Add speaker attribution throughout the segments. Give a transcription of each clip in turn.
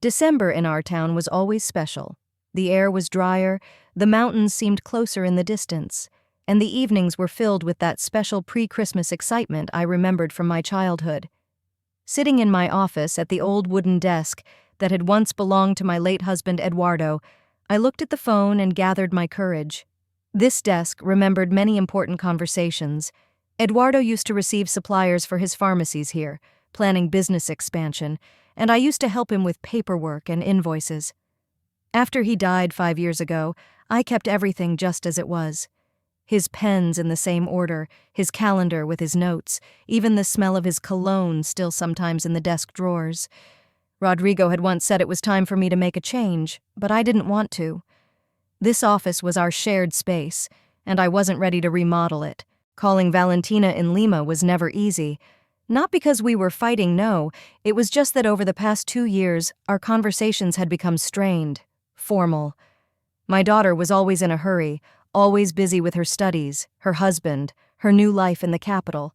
Speaker 1: December in our town was always special. The air was drier, the mountains seemed closer in the distance, and the evenings were filled with that special pre-Christmas excitement I remembered from my childhood. Sitting in my office at the old wooden desk that had once belonged to my late husband Eduardo, I looked at the phone and gathered my courage. This desk remembered many important conversations. Eduardo used to receive suppliers for his pharmacies here, planning business expansion, and I used to help him with paperwork and invoices. After he died 5 years ago, I kept everything just as it was. His pens in the same order, his calendar with his notes, even the smell of his cologne still sometimes in the desk drawers. Rodrigo had once said it was time for me to make a change, but I didn't want to. This office was our shared space, and I wasn't ready to remodel it. Calling Valentina in Lima was never easy. Not because we were fighting, no, it was just that over the past 2 years, our conversations had become strained, formal. My daughter was always in a hurry, always busy with her studies, her husband, her new life in the capital.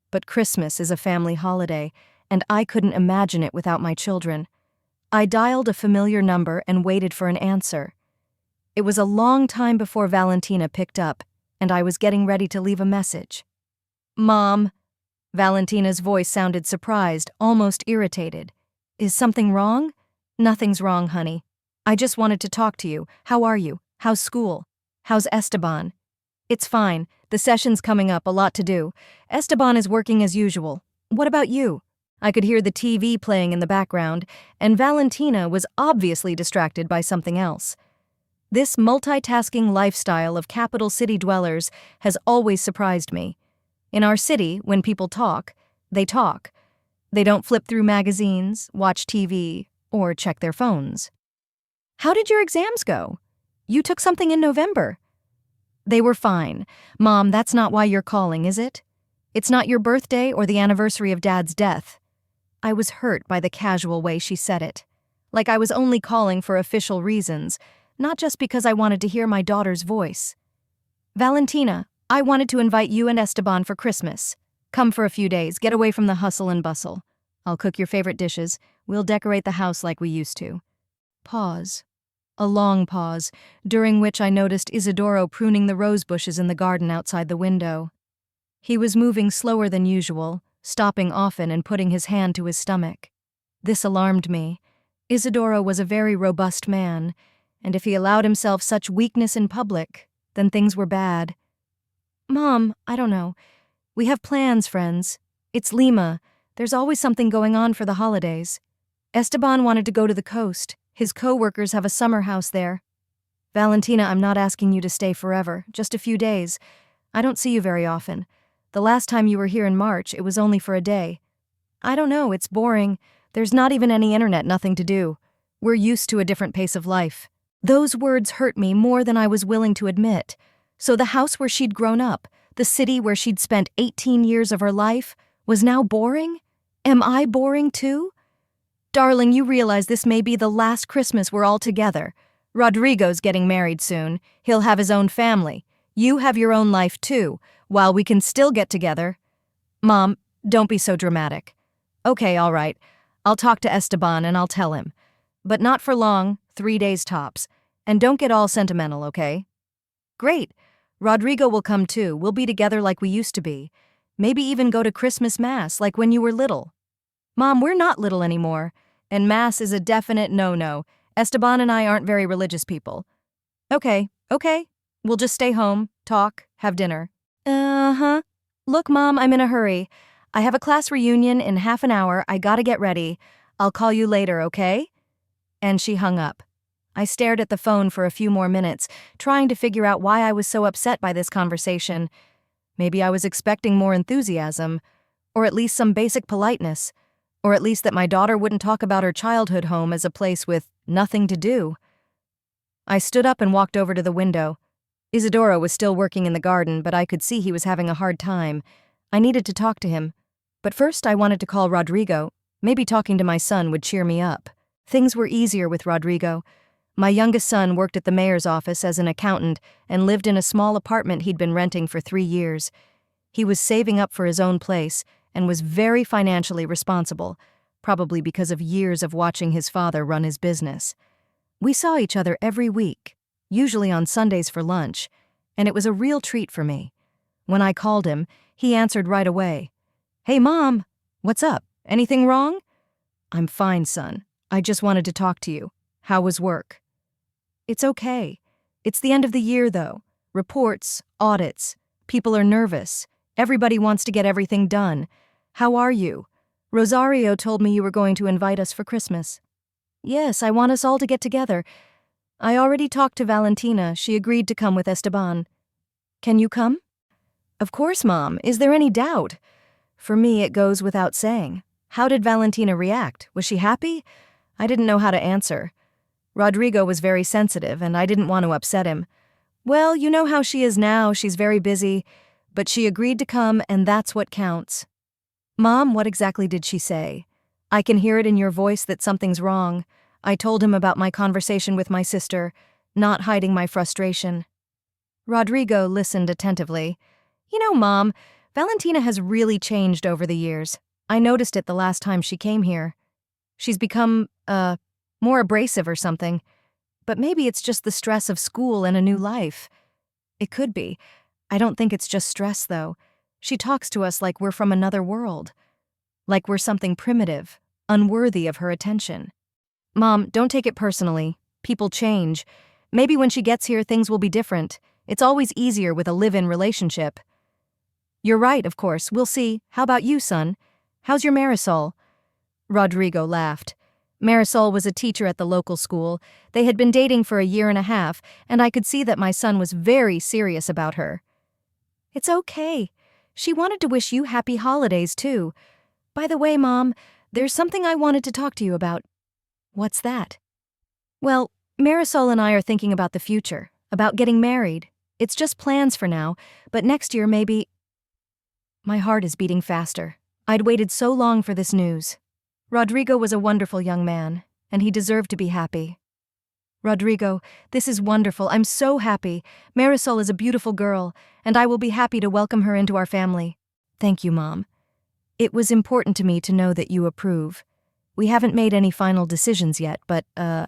Speaker 1: But Christmas is a family holiday, and I couldn't imagine it without my children. I dialed a familiar number and waited for an answer. It was a long time before Valentina picked up, and I was getting ready to leave a message. "Mom." Valentina's voice sounded surprised, almost irritated. "Is something wrong?" "Nothing's wrong, honey. I just wanted to talk to you. How are you? How's school? How's Esteban?" "It's fine. The session's coming up, a lot to do. Esteban is working as usual. What about you?" I could hear the TV playing in the background, and Valentina was obviously distracted by something else. This multitasking lifestyle of capital city dwellers has always surprised me. In our city, when people talk, they talk. They don't flip through magazines, watch TV, or check their phones. "How did your exams go? You took something in November." "They were fine. Mom, that's not why you're calling, is it? It's not your birthday or the anniversary of Dad's death." I was hurt by the casual way she said it. Like I was only calling for official reasons, not just because I wanted to hear my daughter's voice. "Valentina, I wanted to invite you and Esteban for Christmas. Come for a few days, get away from the hustle and bustle. I'll cook your favorite dishes. We'll decorate the house like we used to." Pause. A long pause, during which I noticed Isidoro pruning the rose bushes in the garden outside the window. He was moving slower than usual, stopping often and putting his hand to his stomach. This alarmed me. Isidoro was a very robust man, and if he allowed himself such weakness in public, then things were bad. "Mom, I don't know. We have plans, friends. It's Lima. There's always something going on for the holidays. Esteban wanted to go to the coast. His co-workers have a summer house there. Valentina, I'm not asking you to stay forever, just a few days. I don't see you very often. The last time you were here in March, it was only for a day. I don't know, it's boring. There's not even any internet, nothing to do. We're used to a different pace of life." Those words hurt me more than I was willing to admit. So the house where she'd grown up, the city where she'd spent 18 years of her life, was now boring? Am I boring too? "Darling, you realize this may be the last Christmas we're all together. Rodrigo's getting married soon. He'll have his own family. You have your own life too, while we can still get together." "Mom, don't be so dramatic." "Okay, all right. I'll talk to Esteban and I'll tell him. But not for long, 3 days tops. And don't get all sentimental, okay?" "Great. Rodrigo will come too. We'll be together like we used to be. Maybe even go to Christmas Mass like when you were little." "Mom, we're not little anymore. And Mass is a definite no-no. Esteban and I aren't very religious people." Okay. We'll just stay home, talk, have dinner." "Uh-huh. Look, Mom, I'm in a hurry. I have a class reunion in half an hour. I gotta get ready. I'll call you later, okay?" And she hung up. I stared at the phone for a few more minutes, trying to figure out why I was so upset by this conversation. Maybe I was expecting more enthusiasm, or at least some basic politeness, or at least that my daughter wouldn't talk about her childhood home as a place with nothing to do. I stood up and walked over to the window. Isidoro was still working in the garden, but I could see he was having a hard time. I needed to talk to him. But first I wanted to call Rodrigo. Maybe talking to my son would cheer me up. Things were easier with Rodrigo. My youngest son worked at the mayor's office as an accountant and lived in a small apartment he'd been renting for 3 years. He was saving up for his own place and was very financially responsible. probably because of years of watching his father run his business. We saw each other every week, usually on Sundays for lunch, and it was a real treat for me. When I called him, he answered right away. "Hey, Mom, what's up? Anything wrong?" "I'm fine, son. I just wanted to talk to you. How was work?" "It's okay. It's the end of the year, though. Reports, audits. People are nervous. Everybody wants to get everything done. How are you? Rosario told me you were going to invite us for Christmas." "Yes, I want us all to get together. I already talked to Valentina. She agreed to come with Esteban. Can you come?" "Of course, Mom. Is there any doubt?" For me, it goes without saying. How did Valentina react? Was she happy? I didn't know how to answer. Rodrigo was very sensitive, and I didn't want to upset him. "Well, you know how she is now. She's very busy. But she agreed to come, and that's what counts." "Mom, what exactly did she say? I can hear it in your voice that something's wrong." I told him about my conversation with my sister, not hiding my frustration. Rodrigo listened attentively. "You know, Mom, Valentina has really changed over the years. I noticed it the last time she came here. She's become, more abrasive or something. But maybe it's just the stress of school and a new life." "It could be. I don't think it's just stress, though. She talks to us like we're from another world. Like we're something primitive, unworthy of her attention." "Mom, don't take it personally. People change. Maybe when she gets here, things will be different. It's always easier with a live-in relationship." "You're right, of course. We'll see. How about you, son? How's your Marisol?" Rodrigo laughed. Marisol was a teacher at the local school. They had been dating for a year and a half, and I could see that my son was very serious about her. "It's okay. She wanted to wish you happy holidays, too. By the way, Mom, there's something I wanted to talk to you about." "What's that?" "Well, Marisol and I are thinking about the future, about getting married. It's just plans for now, but next year maybe—" My heart is beating faster. I'd waited so long for this news. Rodrigo was a wonderful young man, and he deserved to be happy. "Rodrigo, this is wonderful. I'm so happy. Marisol is a beautiful girl, and I will be happy to welcome her into our family." "Thank you, Mom. It was important to me to know that you approve. We haven't made any final decisions yet, but I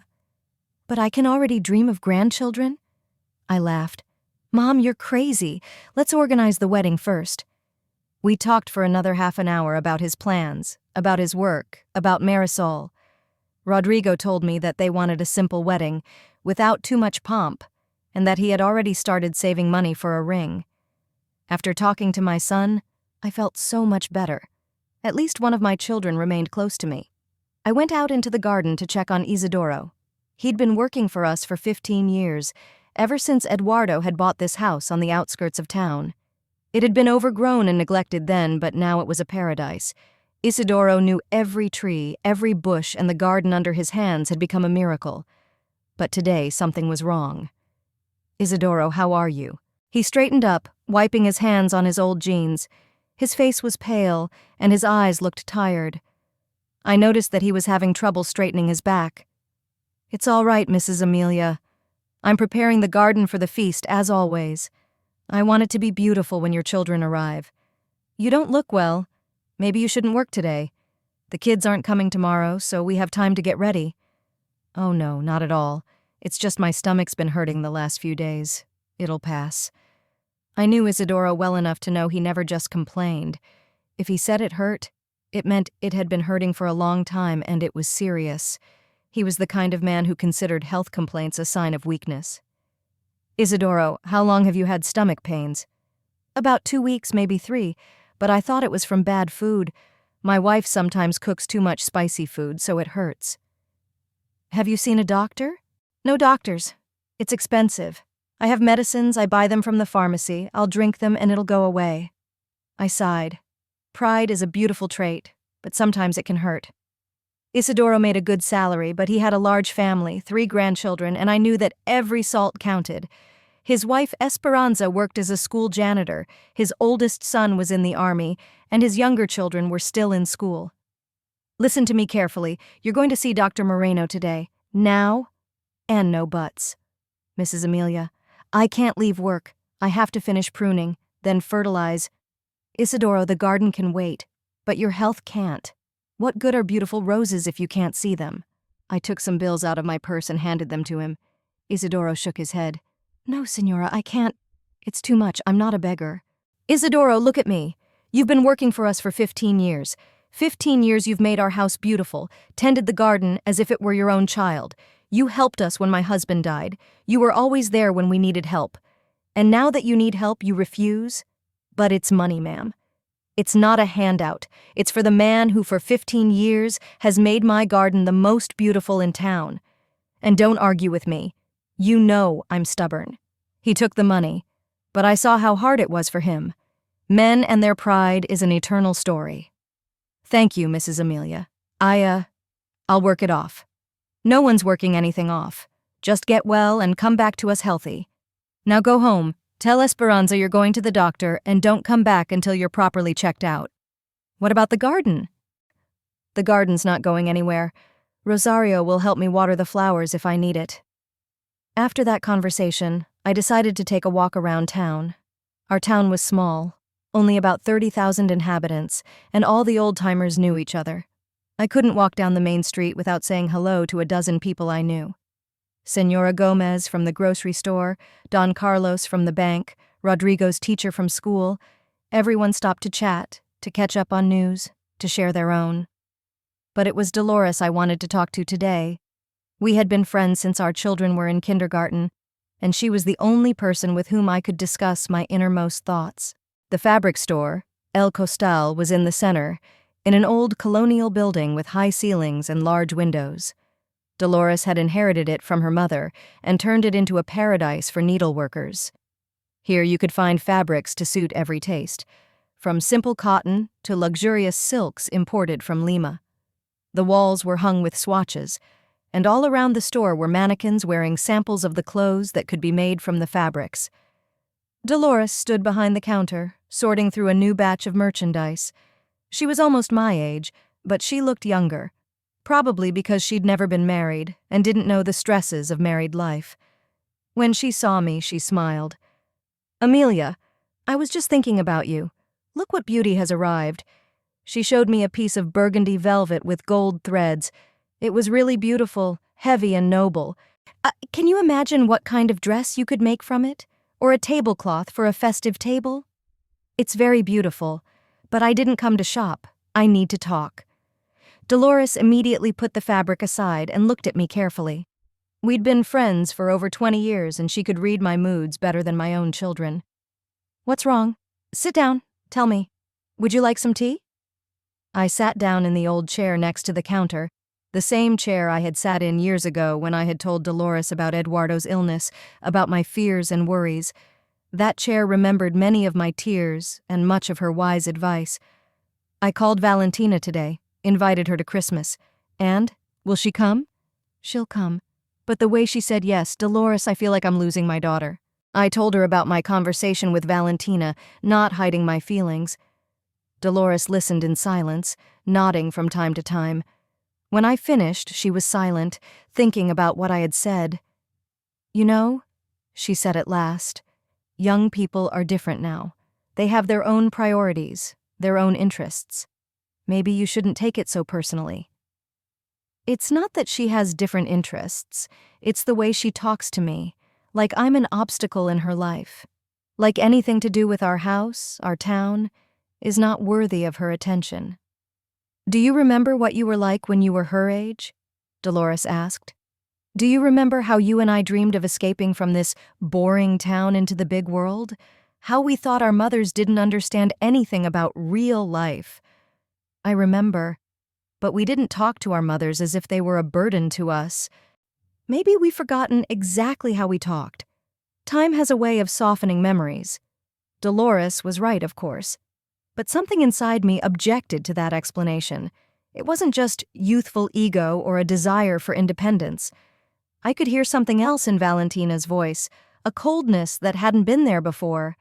Speaker 1: can already dream of grandchildren?" I laughed. "Mom, you're crazy. Let's organize the wedding first." We talked for another half an hour about his plans, about his work, about Marisol. Rodrigo told me that they wanted a simple wedding, without too much pomp, and that he had already started saving money for a ring. After talking to my son, I felt so much better. At least one of my children remained close to me. I went out into the garden to check on Isidoro. He'd been working for us for 15 years, ever since Eduardo had bought this house on the outskirts of town. It had been overgrown and neglected then, but now it was a paradise. Isidoro knew every tree, every bush, and the garden under his hands had become a miracle. But today, something was wrong. "Isidoro, how are you?" He straightened up, wiping his hands on his old jeans. His face was pale, and his eyes looked tired. I noticed that he was having trouble straightening his back. "It's all right, Mrs. Amelia. I'm preparing the garden for the feast, as always. I want it to be beautiful when your children arrive. You don't look well. Maybe you shouldn't work today. The kids aren't coming tomorrow, so we have time to get ready." "Oh no, not at all. It's just my stomach's been hurting the last few days. It'll pass." I knew Isidoro well enough to know he never just complained. If he said it hurt, it meant it had been hurting for a long time and it was serious. He was the kind of man who considered health complaints a sign of weakness. "Isidoro, how long have you had stomach pains?" "About 2 weeks, maybe 3, but I thought it was from bad food. My wife sometimes cooks too much spicy food, so it hurts." "Have you seen a doctor?" "No doctors. It's expensive. I have medicines, I buy them from the pharmacy, I'll drink them and it'll go away." I sighed. Pride is a beautiful trait, but sometimes it can hurt. Isidoro made a good salary, but he had a large family, 3 grandchildren, and I knew that every salt counted. His wife Esperanza worked as a school janitor, his oldest son was in the army, and his younger children were still in school. "Listen to me carefully. You're going to see Dr. Moreno today. Now, and no buts. Mrs. Amelia, I can't leave work. I have to finish pruning, then fertilize. Isidoro, the garden can wait, but your health can't." What good are beautiful roses if you can't see them? I took some bills out of my purse and handed them to him. Isidoro shook his head. No, Signora, I can't. It's too much. I'm not a beggar. Isidoro, look at me. You've been working for us for 15 years. 15 years you've made our house beautiful, tended the garden as if it were your own child. You helped us when my husband died. You were always there when we needed help. And now that you need help, you refuse? But it's money, ma'am. It's not a handout. It's for the man who for 15 years has made my garden the most beautiful in town. And don't argue with me. You know I'm stubborn. He took the money, but I saw how hard it was for him. Men and their pride is an eternal story. Thank you, Mrs. Amelia. I'll work it off. No one's working anything off. Just get well and come back to us healthy. Now go home. Tell Esperanza you're going to the doctor and don't come back until you're properly checked out. What about the garden? The garden's not going anywhere. Rosario will help me water the flowers if I need it. After that conversation, I decided to take a walk around town. Our town was small, only about 30,000 inhabitants, and all the old-timers knew each other. I couldn't walk down the main street without saying hello to a dozen people I knew. Senora Gomez from the grocery store, Don Carlos from the bank, Rodrigo's teacher from school. Everyone stopped to chat, to catch up on news, to share their own. But it was Dolores I wanted to talk to today. We had been friends since our children were in kindergarten, and she was the only person with whom I could discuss my innermost thoughts. The fabric store, El Costal, was in the center, in an old colonial building with high ceilings and large windows. Dolores had inherited it from her mother and turned it into a paradise for needleworkers. Here you could find fabrics to suit every taste, from simple cotton to luxurious silks imported from Lima. The walls were hung with swatches, and all around the store were mannequins wearing samples of the clothes that could be made from the fabrics. Dolores stood behind the counter, sorting through a new batch of merchandise. She was almost my age, but she looked younger, probably because she'd never been married and didn't know the stresses of married life. When she saw me, she smiled. "Amelia, I was just thinking about you. Look what beauty has arrived." She showed me a piece of burgundy velvet with gold threads. It was really beautiful, heavy and noble. Can you imagine what kind of dress you could make from it? Or a tablecloth for a festive table? It's very beautiful, but I didn't come to shop. I need to talk. Dolores immediately put the fabric aside and looked at me carefully. We'd been friends for over 20 years and she could read my moods better than my own children. "What's wrong? Sit down. Tell me. Would you like some tea?" I sat down in the old chair next to the counter, the same chair I had sat in years ago when I had told Dolores about Eduardo's illness, about my fears and worries. That chair remembered many of my tears and much of her wise advice. I called Valentina today, invited her to Christmas. And, will she come? She'll come. But the way she said yes, Dolores, I feel like I'm losing my daughter. I told her about my conversation with Valentina, not hiding my feelings. Dolores listened in silence, nodding from time to time. When I finished, she was silent, thinking about what I had said. "You know," she said at last, "young people are different now. They have their own priorities, their own interests. Maybe you shouldn't take it so personally." It's not that she has different interests. It's the way she talks to me, like I'm an obstacle in her life. Like anything to do with our house, our town, is not worthy of her attention. "Do you remember what you were like when you were her age?" Dolores asked. "Do you remember how you and I dreamed of escaping from this boring town into the big world? How we thought our mothers didn't understand anything about real life?" I remember, but we didn't talk to our mothers as if they were a burden to us. Maybe we've forgotten exactly how we talked. Time has a way of softening memories. Dolores was right, of course. But something inside me objected to that explanation. It wasn't just youthful ego or a desire for independence. I could hear something else in Valentina's voice, a coldness that hadn't been there before.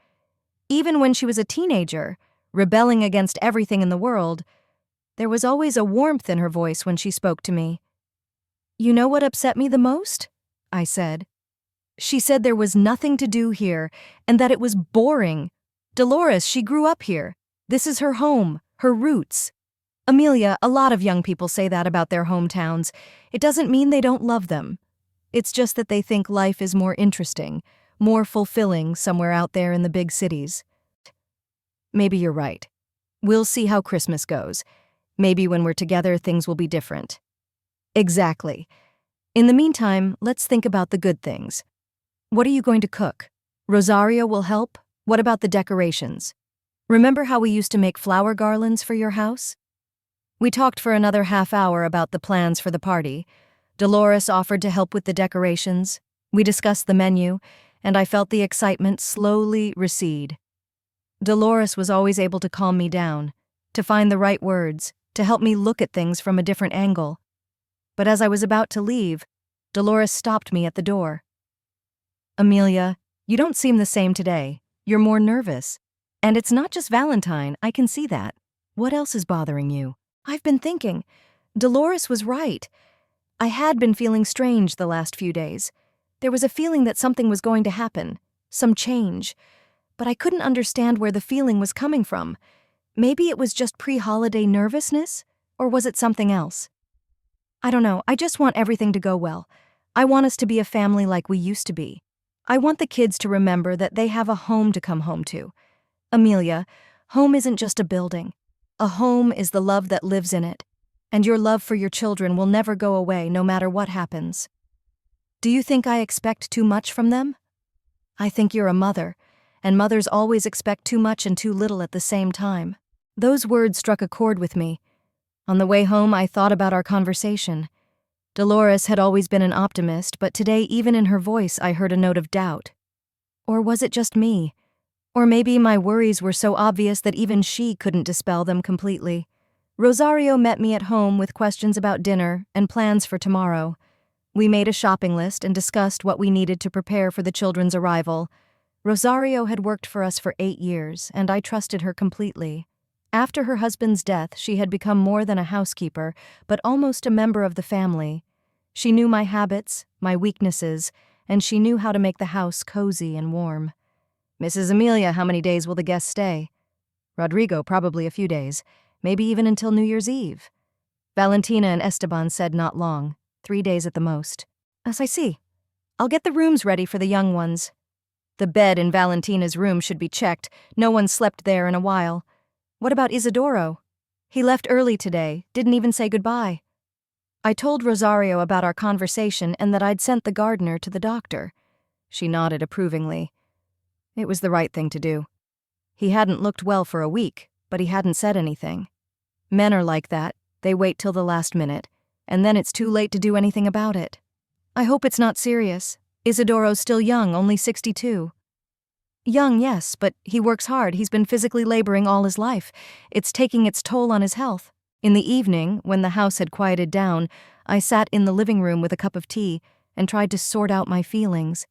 Speaker 1: Even when she was a teenager, rebelling against everything in the world, there was always a warmth in her voice when she spoke to me. "You know what upset me the most?" I said. "She said there was nothing to do here and that it was boring. Dolores, she grew up here. This is her home, her roots." Amelia, a lot of young people say that about their hometowns. It doesn't mean they don't love them. It's just that they think life is more interesting, more fulfilling somewhere out there in the big cities. Maybe you're right. We'll see how Christmas goes. Maybe when we're together, things will be different. Exactly. In the meantime, let's think about the good things. What are you going to cook? Rosario will help? What about the decorations? Remember how we used to make flower garlands for your house? We talked for another half-hour about the plans for the party. Dolores offered to help with the decorations. We discussed the menu, and I felt the excitement slowly recede. Dolores was always able to calm me down, to find the right words, to help me look at things from a different angle. But as I was about to leave, Dolores stopped me at the door. Amelia, you don't seem the same today. You're more nervous. And it's not just Valentine, I can see that. What else is bothering you? I've been thinking. Dolores was right. I had been feeling strange the last few days. There was a feeling that something was going to happen, some change. But I couldn't understand where the feeling was coming from. Maybe it was just pre-holiday nervousness? Or was it something else? I don't know, I just want everything to go well. I want us to be a family like we used to be. I want the kids to remember that they have a home to come home to. Amelia, home isn't just a building. A home is the love that lives in it, and your love for your children will never go away no matter what happens. Do you think I expect too much from them? I think you're a mother, and mothers always expect too much and too little at the same time. Those words struck a chord with me. On the way home, I thought about our conversation. Dolores had always been an optimist, but today, even in her voice, I heard a note of doubt. Or was it just me? Or maybe my worries were so obvious that even she couldn't dispel them completely. Rosario met me at home with questions about dinner and plans for tomorrow. We made a shopping list and discussed what we needed to prepare for the children's arrival. Rosario had worked for us for 8 years, and I trusted her completely. After her husband's death, she had become more than a housekeeper, but almost a member of the family. She knew my habits, my weaknesses, and she knew how to make the house cozy and warm. Mrs. Amelia, how many days will the guests stay? Rodrigo, probably a few days, maybe even until New Year's Eve. Valentina and Esteban said not long, 3 days at the most. As I see. I'll get the rooms ready for the young ones. The bed in Valentina's room should be checked. No one slept there in a while. What about Isidoro? He left early today, didn't even say goodbye. I told Rosario about our conversation and that I'd sent the gardener to the doctor. She nodded approvingly. It was the right thing to do. He hadn't looked well for a week, but he hadn't said anything. Men are like that. They wait till the last minute, and then it's too late to do anything about it. I hope it's not serious. Isidoro's still young, only 62. Young, yes, but he works hard. He's been physically laboring all his life. It's taking its toll on his health. In the evening, when the house had quieted down, I sat in the living room with a cup of tea and tried to sort out my feelings.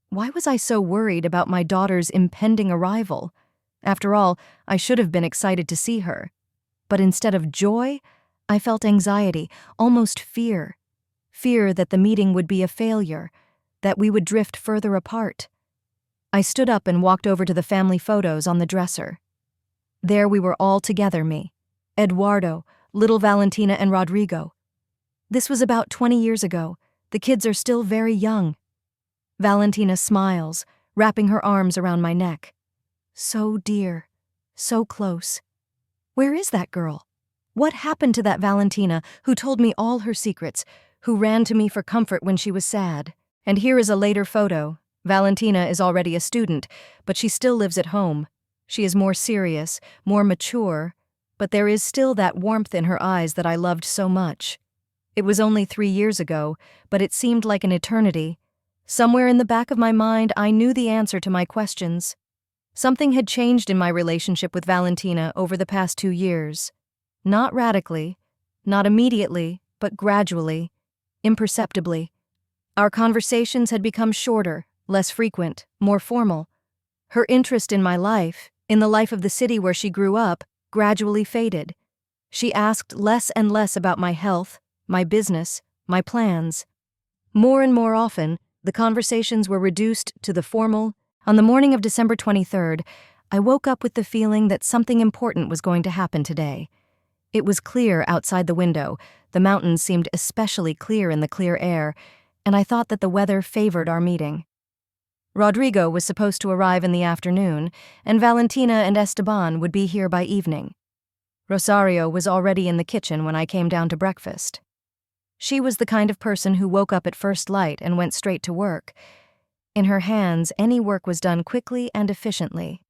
Speaker 1: Why was I so worried about my daughter's impending arrival? After all, I should have been excited to see her. But instead of joy, I felt anxiety, almost fear. Fear that the meeting would be a failure, that we would drift further apart. I stood up and walked over to the family photos on the dresser. There we were all together, me, Eduardo, little Valentina, and Rodrigo. This was about 20 years ago. The kids are still very young. Valentina smiles, wrapping her arms around my neck. So dear, so close. Where is that girl? What happened to that Valentina who told me all her secrets, who ran to me for comfort when she was sad? And here is a later photo. Valentina is already a student, but she still lives at home. She is more serious, more mature, but there is still that warmth in her eyes that I loved so much. It was only 3 years ago, but it seemed like an eternity. Somewhere in the back of my mind, I knew the answer to my questions. Something had changed in my relationship with Valentina over the past 2 years. Not radically, not immediately, but gradually, imperceptibly. Our conversations had become shorter, less frequent, more formal. Her interest in my life, in the life of the city where she grew up, gradually faded. She asked less and less about my health, my business, my plans. More and more often, the conversations were reduced to the formal. On the morning of December 23rd, I woke up with the feeling that something important was going to happen today. It was clear outside the window. The mountains seemed especially clear in the clear air, and I thought that the weather favored our meeting. Rodrigo was supposed to arrive in the afternoon, and Valentina and Esteban would be here by evening. Rosario was already in the kitchen when I came down to breakfast. She was the kind of person who woke up at first light and went straight to work. In her hands, any work was done quickly and efficiently.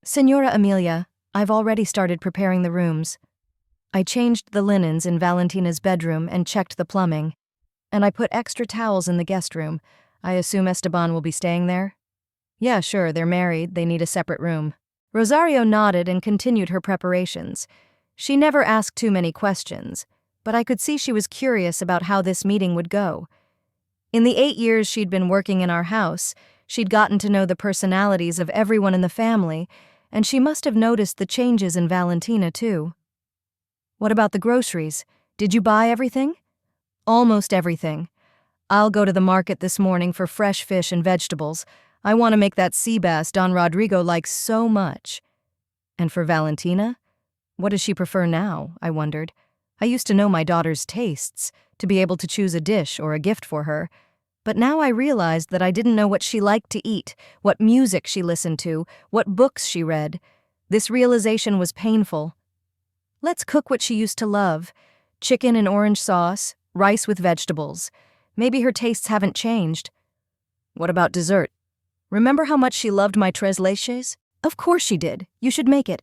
Speaker 1: "Señora Amelia, I've already started preparing the rooms. I changed the linens in Valentina's bedroom and checked the plumbing. And I put extra towels in the guest room. I assume Esteban will be staying there?" "Yeah, sure, they're married, they need a separate room." Rosario nodded and continued her preparations. She never asked too many questions, but I could see she was curious about how this meeting would go. In the 8 years she'd been working in our house, she'd gotten to know the personalities of everyone in the family, and she must have noticed the changes in Valentina, too. "What about the groceries? Did you buy everything?" "Almost everything. I'll go to the market this morning for fresh fish and vegetables. I want to make that sea bass Don Rodrigo likes so much." "And for Valentina? What does she prefer now?" I wondered. I used to know my daughter's tastes, to be able to choose a dish or a gift for her, but now I realized that I didn't know what she liked to eat, what music she listened to, what books she read. This realization was painful. "Let's cook what she used to love. Chicken in orange sauce, rice with vegetables. Maybe her tastes haven't changed." "What about dessert? Remember how much she loved my tres leches?" "Of course she did. You should make it.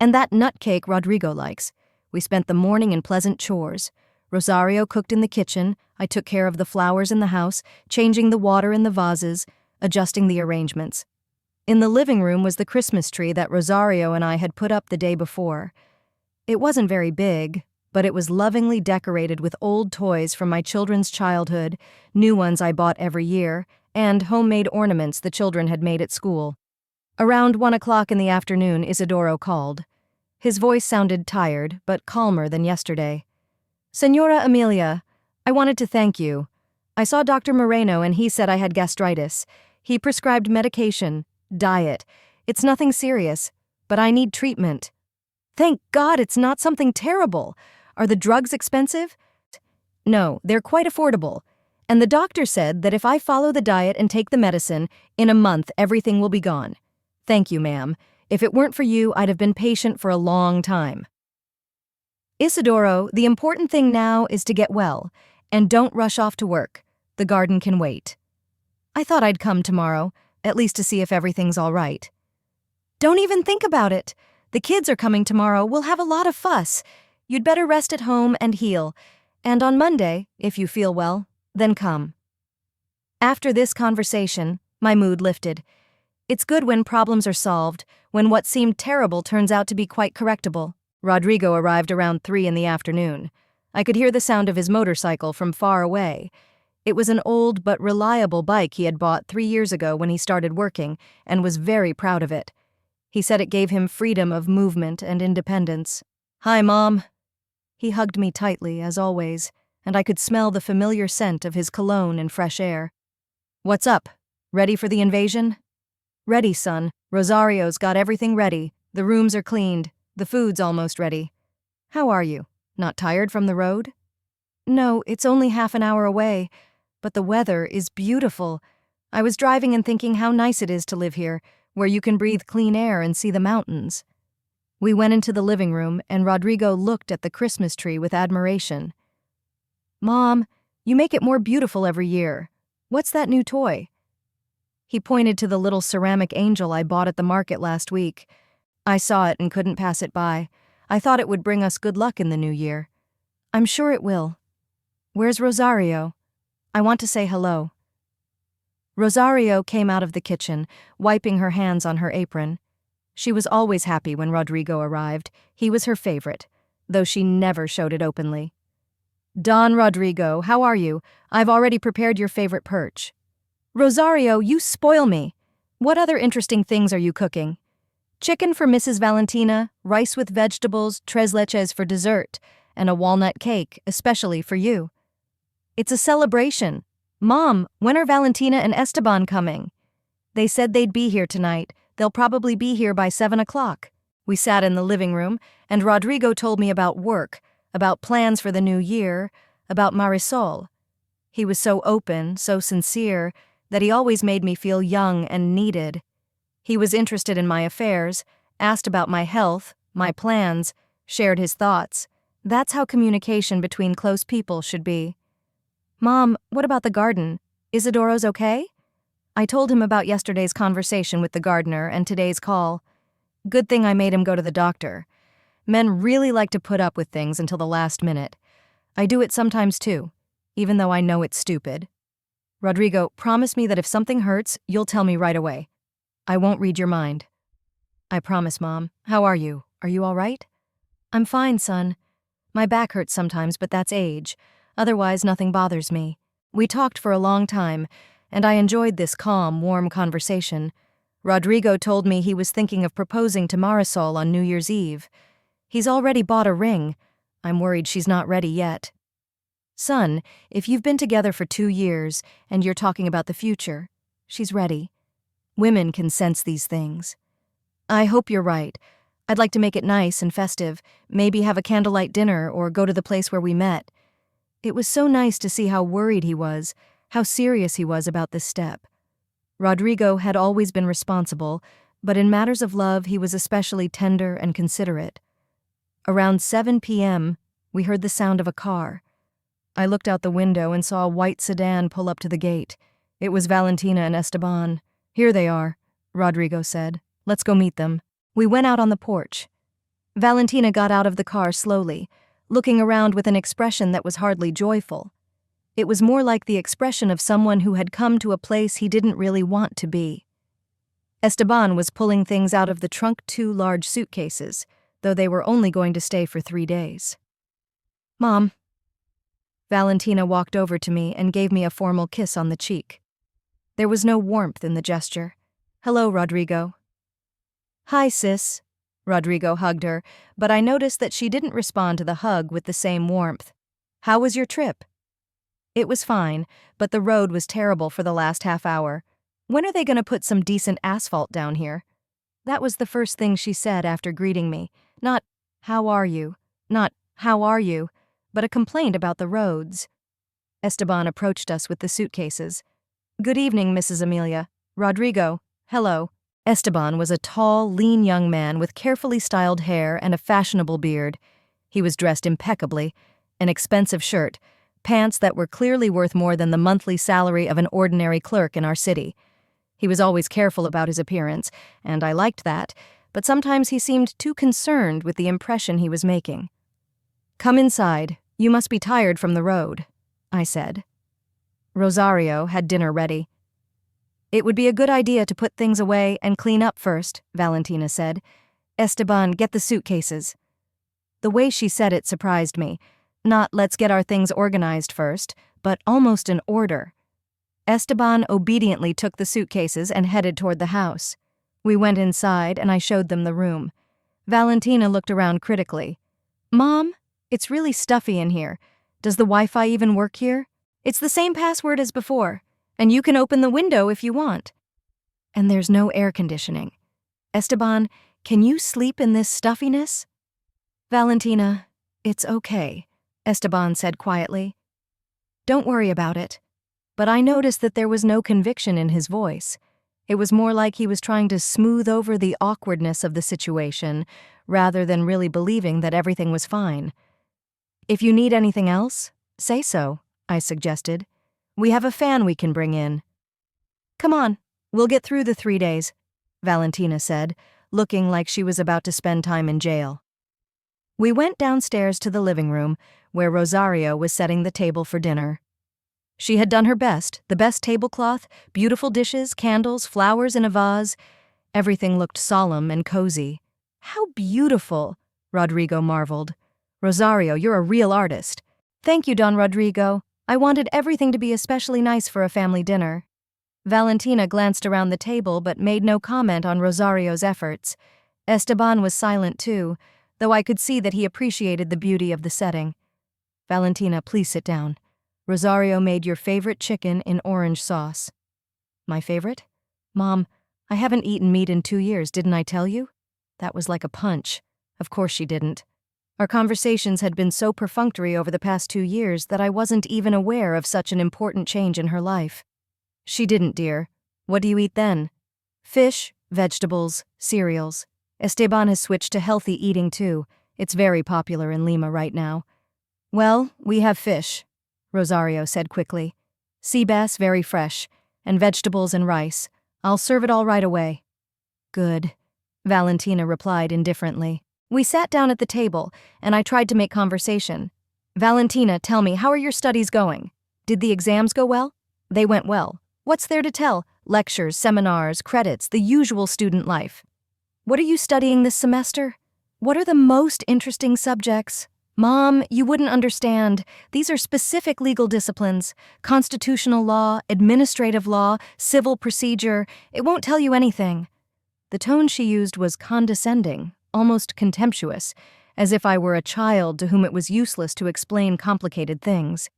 Speaker 1: And that nut cake Rodrigo likes." We spent the morning in pleasant chores. Rosario cooked in the kitchen, I took care of the flowers in the house, changing the water in the vases, adjusting the arrangements. In the living room was the Christmas tree that Rosario and I had put up the day before. It wasn't very big, but it was lovingly decorated with old toys from my children's childhood, new ones I bought every year, and homemade ornaments the children had made at school. Around 1 o'clock in the afternoon, Isidoro called. His voice sounded tired, but calmer than yesterday. "Señora Amelia, I wanted to thank you. I saw Dr. Moreno and he said I had gastritis. He prescribed medication, diet. It's nothing serious, but I need treatment." "Thank God it's not something terrible. Are the drugs expensive?" "No, they're quite affordable. And the doctor said that if I follow the diet and take the medicine, in a month everything will be gone. Thank you, ma'am. If it weren't for you, I'd have been patient for a long time." "Isidoro, the important thing now is to get well, and don't rush off to work. The garden can wait." "I thought I'd come tomorrow, at least to see if everything's all right." "Don't even think about it. The kids are coming tomorrow. We'll have a lot of fuss. You'd better rest at home and heal. And on Monday, if you feel well, then come." After this conversation, my mood lifted. It's good when problems are solved, when what seemed terrible turns out to be quite correctable. Rodrigo arrived around 3 in the afternoon. I could hear the sound of his motorcycle from far away. It was an old but reliable bike he had bought 3 years ago when he started working, and was very proud of it. He said it gave him freedom of movement and independence. "Hi, Mom." He hugged me tightly, as always, and I could smell the familiar scent of his cologne and fresh air. "What's up? Ready for the invasion?" "Ready, son. Rosario's got everything ready. The rooms are cleaned. The food's almost ready." "How are you? Not tired from the road?" "No, it's only half an hour away. But the weather is beautiful. I was driving and thinking how nice it is to live here, where you can breathe clean air and see the mountains." We went into the living room, and Rodrigo looked at the Christmas tree with admiration. "Mom, you make it more beautiful every year. What's that new toy?" He pointed to the little ceramic angel I bought at the market last week. I saw it and couldn't pass it by. I thought it would bring us good luck in the new year. "I'm sure it will. Where's Rosario? I want to say hello." Rosario came out of the kitchen, wiping her hands on her apron. She was always happy when Rodrigo arrived. He was her favorite, though she never showed it openly. "Don Rodrigo, how are you? I've already prepared your favorite perch." "Rosario, you spoil me. What other interesting things are you cooking?" "Chicken for Mrs. Valentina, rice with vegetables, tres leches for dessert, and a walnut cake, especially for you." "It's a celebration. Mom, when are Valentina and Esteban coming?" "They said they'd be here tonight. They'll probably be here by 7 o'clock. We sat in the living room, and Rodrigo told me about work, about plans for the new year, about Marisol. He was so open, so sincere, that he always made me feel young and needed. He was interested in my affairs, asked about my health, my plans, shared his thoughts. That's how communication between close people should be. "Mom, what about the garden? Isidoro's okay?" I told him about yesterday's conversation with the gardener and today's call. Good thing I made him go to the doctor. Men really like to put up with things until the last minute. I do it sometimes too, even though I know it's stupid. "Rodrigo, promise me that if something hurts, you'll tell me right away. I won't read your mind." "I promise, Mom. How are you? Are you all right?" "I'm fine, son. My back hurts sometimes, but that's age. Otherwise, nothing bothers me." We talked for a long time, and I enjoyed this calm, warm conversation. Rodrigo told me he was thinking of proposing to Marisol on New Year's Eve. He's already bought a ring. I'm worried she's not ready yet. "Son, if you've been together for 2 years and you're talking about the future, she's ready. Women can sense these things." "I hope you're right. I'd like to make it nice and festive, maybe have a candlelight dinner or go to the place where we met." It was so nice to see how worried he was, how serious he was about this step. Rodrigo had always been responsible, but in matters of love he was especially tender and considerate. Around 7 p.m., we heard the sound of a car. I looked out the window and saw a white sedan pull up to the gate. It was Valentina and Esteban. "Here they are," Rodrigo said. "Let's go meet them." We went out on the porch. Valentina got out of the car slowly, looking around with an expression that was hardly joyful. It was more like the expression of someone who had come to a place he didn't really want to be. Esteban was pulling things out of the trunk 2 large suitcases, though they were only going to stay for 3 days. "Mom." Valentina walked over to me and gave me a formal kiss on the cheek. There was no warmth in the gesture. "Hello, Rodrigo." "Hi, sis." Rodrigo hugged her, but I noticed that she didn't respond to the hug with the same warmth. "How was your trip?" "It was fine, but the road was terrible for the last half hour. When are they going to put some decent asphalt down here?" That was the first thing she said after greeting me. Not, "How are you?" Not, "How are you?" but a complaint about the roads. Esteban approached us with the suitcases. "Good evening, Mrs. Amelia. Rodrigo, hello." Esteban was a tall, lean young man with carefully styled hair and a fashionable beard. He was dressed impeccably, an expensive shirt, pants that were clearly worth more than the monthly salary of an ordinary clerk in our city. He was always careful about his appearance, and I liked that, but sometimes he seemed too concerned with the impression he was making. "Come inside. You must be tired from the road," I said. Rosario had dinner ready. "It would be a good idea to put things away and clean up first," Valentina said. "Esteban, get the suitcases." The way she said it surprised me. Not "let's get our things organized first," but almost an order. Esteban obediently took the suitcases and headed toward the house. We went inside and I showed them the room. Valentina looked around critically. "Mom, it's really stuffy in here. Does the Wi-Fi even work here?" "It's the same password as before. And you can open the window if you want." "And there's no air conditioning. Esteban, can you sleep in this stuffiness?" "Valentina, it's okay," Esteban said quietly. "Don't worry about it." But I noticed that there was no conviction in his voice. It was more like he was trying to smooth over the awkwardness of the situation, rather than really believing that everything was fine. "If you need anything else, say so," I suggested. "We have a fan we can bring in." "Come on, we'll get through the 3 days," Valentina said, looking like she was about to spend time in jail. We went downstairs to the living room, where Rosario was setting the table for dinner. She had done her best, the best tablecloth, beautiful dishes, candles, flowers in a vase. Everything looked solemn and cozy. "How beautiful," Rodrigo marveled. "Rosario, you're a real artist." "Thank you, Don Rodrigo. I wanted everything to be especially nice for a family dinner." Valentina glanced around the table but made no comment on Rosario's efforts. Esteban was silent too, though I could see that he appreciated the beauty of the setting. "Valentina, please sit down. Rosario made your favorite chicken in orange sauce." "My favorite? Mom, I haven't eaten meat in 2 years, didn't I tell you?" That was like a punch. Of course she didn't. Our conversations had been so perfunctory over the past 2 years that I wasn't even aware of such an important change in her life. She didn't, dear. What do you eat then? Fish, vegetables, cereals. Esteban has switched to healthy eating too. It's very popular in Lima right now. Well, we have fish, Rosario said quickly. Sea bass, very fresh, and vegetables and rice. I'll serve it all right away. Good, Valentina replied indifferently. We sat down at the table, and I tried to make conversation. Valentina, tell me, how are your studies going? Did the exams go well? They went well. What's there to tell? Lectures, seminars, credits, the usual student life. What are you studying this semester? What are the most interesting subjects? Mom, you wouldn't understand. These are specific legal disciplines. Constitutional law, administrative law, civil procedure. It won't tell you anything. The tone she used was condescending, almost contemptuous, as if I were a child to whom it was useless to explain complicated things.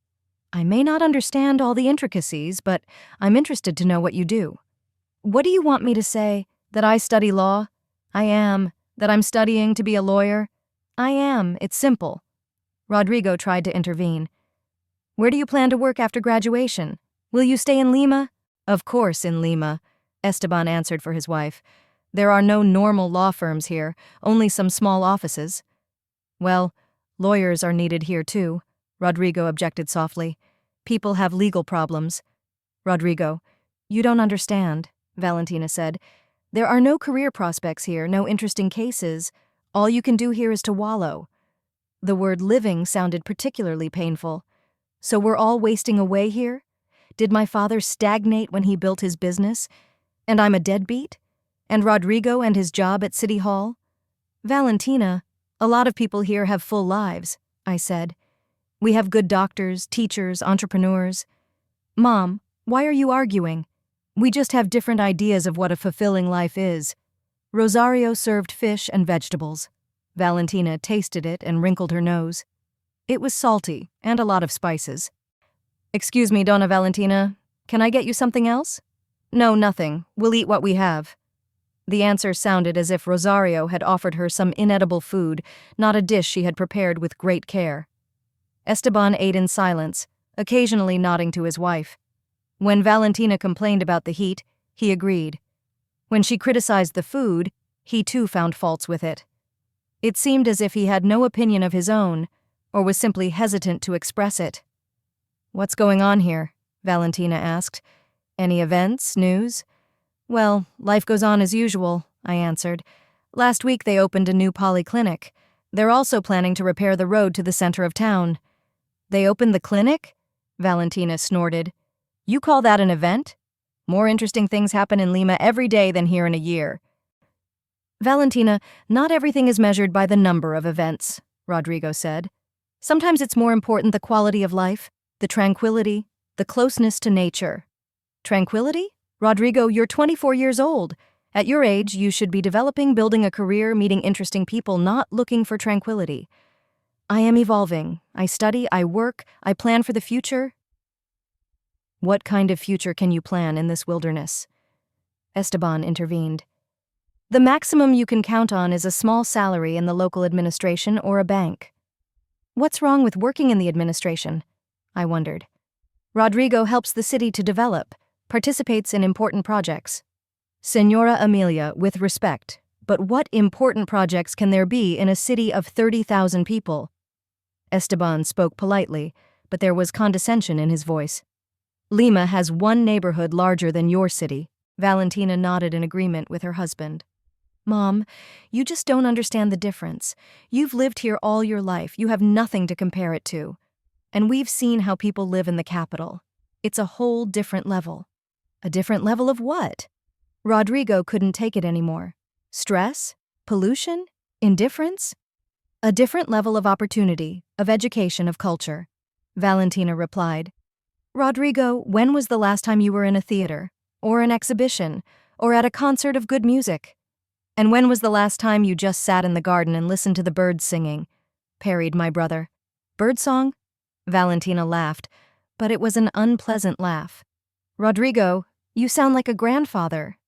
Speaker 1: I may not understand all the intricacies, but I'm interested to know what you do. What do you want me to say? That I study law? I am. That I'm studying to be a lawyer? I am. It's simple. Rodrigo tried to intervene. Where do you plan to work after graduation? Will you stay in Lima? Of course in Lima, Esteban answered for his wife. There are no normal law firms here, only some small offices. Well, lawyers are needed here too, Rodrigo objected softly. People have legal problems. Rodrigo, you don't understand, Valentina said. There are no career prospects here, no interesting cases. All you can do here is to wallow. The word living sounded particularly painful. So we're all wasting away here? Did my father stagnate when he built his business? And I'm a deadbeat? And Rodrigo and his job at City Hall? Valentina, a lot of people here have full lives, I said. We have good doctors, teachers, entrepreneurs. Mom, why are you arguing? We just have different ideas of what a fulfilling life is. Rosario served fish and vegetables. Valentina tasted it and wrinkled her nose. It was salty and a lot of spices. Excuse me, Donna Valentina, can I get you something else? No, nothing. We'll eat what we have. The answer sounded as if Rosario had offered her some inedible food, not a dish she had prepared with great care. Esteban ate in silence, occasionally nodding to his wife. When Valentina complained about the heat, he agreed. When she criticized the food, he too found faults with it. It seemed as if he had no opinion of his own, or was simply hesitant to express it. What's going on here? Valentina asked. Any events, news? Well, life goes on as usual, I answered. Last week they opened a new polyclinic. They're also planning to repair the road to the center of town. They opened the clinic? Valentina snorted. You call that an event? More interesting things happen in Lima every day than here in a year. Valentina, not everything is measured by the number of events, Rodrigo said. Sometimes it's more important the quality of life, the tranquility, the closeness to nature. Tranquility? Rodrigo, you're 24 years old. At your age, you should be developing, building a career, meeting interesting people, not looking for tranquility. I am evolving. I study, I work, I plan for the future. What kind of future can you plan in this wilderness? Esteban intervened. The maximum you can count on is a small salary in the local administration or a bank. What's wrong with working in the administration? I wondered. Rodrigo helps the city to develop, participates in important projects. Señora Amelia, with respect, but what important projects can there be in a city of 30,000 people? Esteban spoke politely, but there was condescension in his voice. Lima has one neighborhood larger than your city. Valentina nodded in agreement with her husband. Mom, you just don't understand the difference. You've lived here all your life. You have nothing to compare it to. And we've seen how people live in the capital. It's a whole different level. A different level of what? Rodrigo couldn't take it anymore. Stress? Pollution? Indifference? A different level of opportunity, of education, of culture. Valentina replied. Rodrigo, when was the last time you were in a theater, or an exhibition, or at a concert of good music? And when was the last time you just sat in the garden and listened to the birds singing? Parried my brother. Birdsong? Valentina laughed, but it was an unpleasant laugh. Rodrigo, you sound like a grandfather.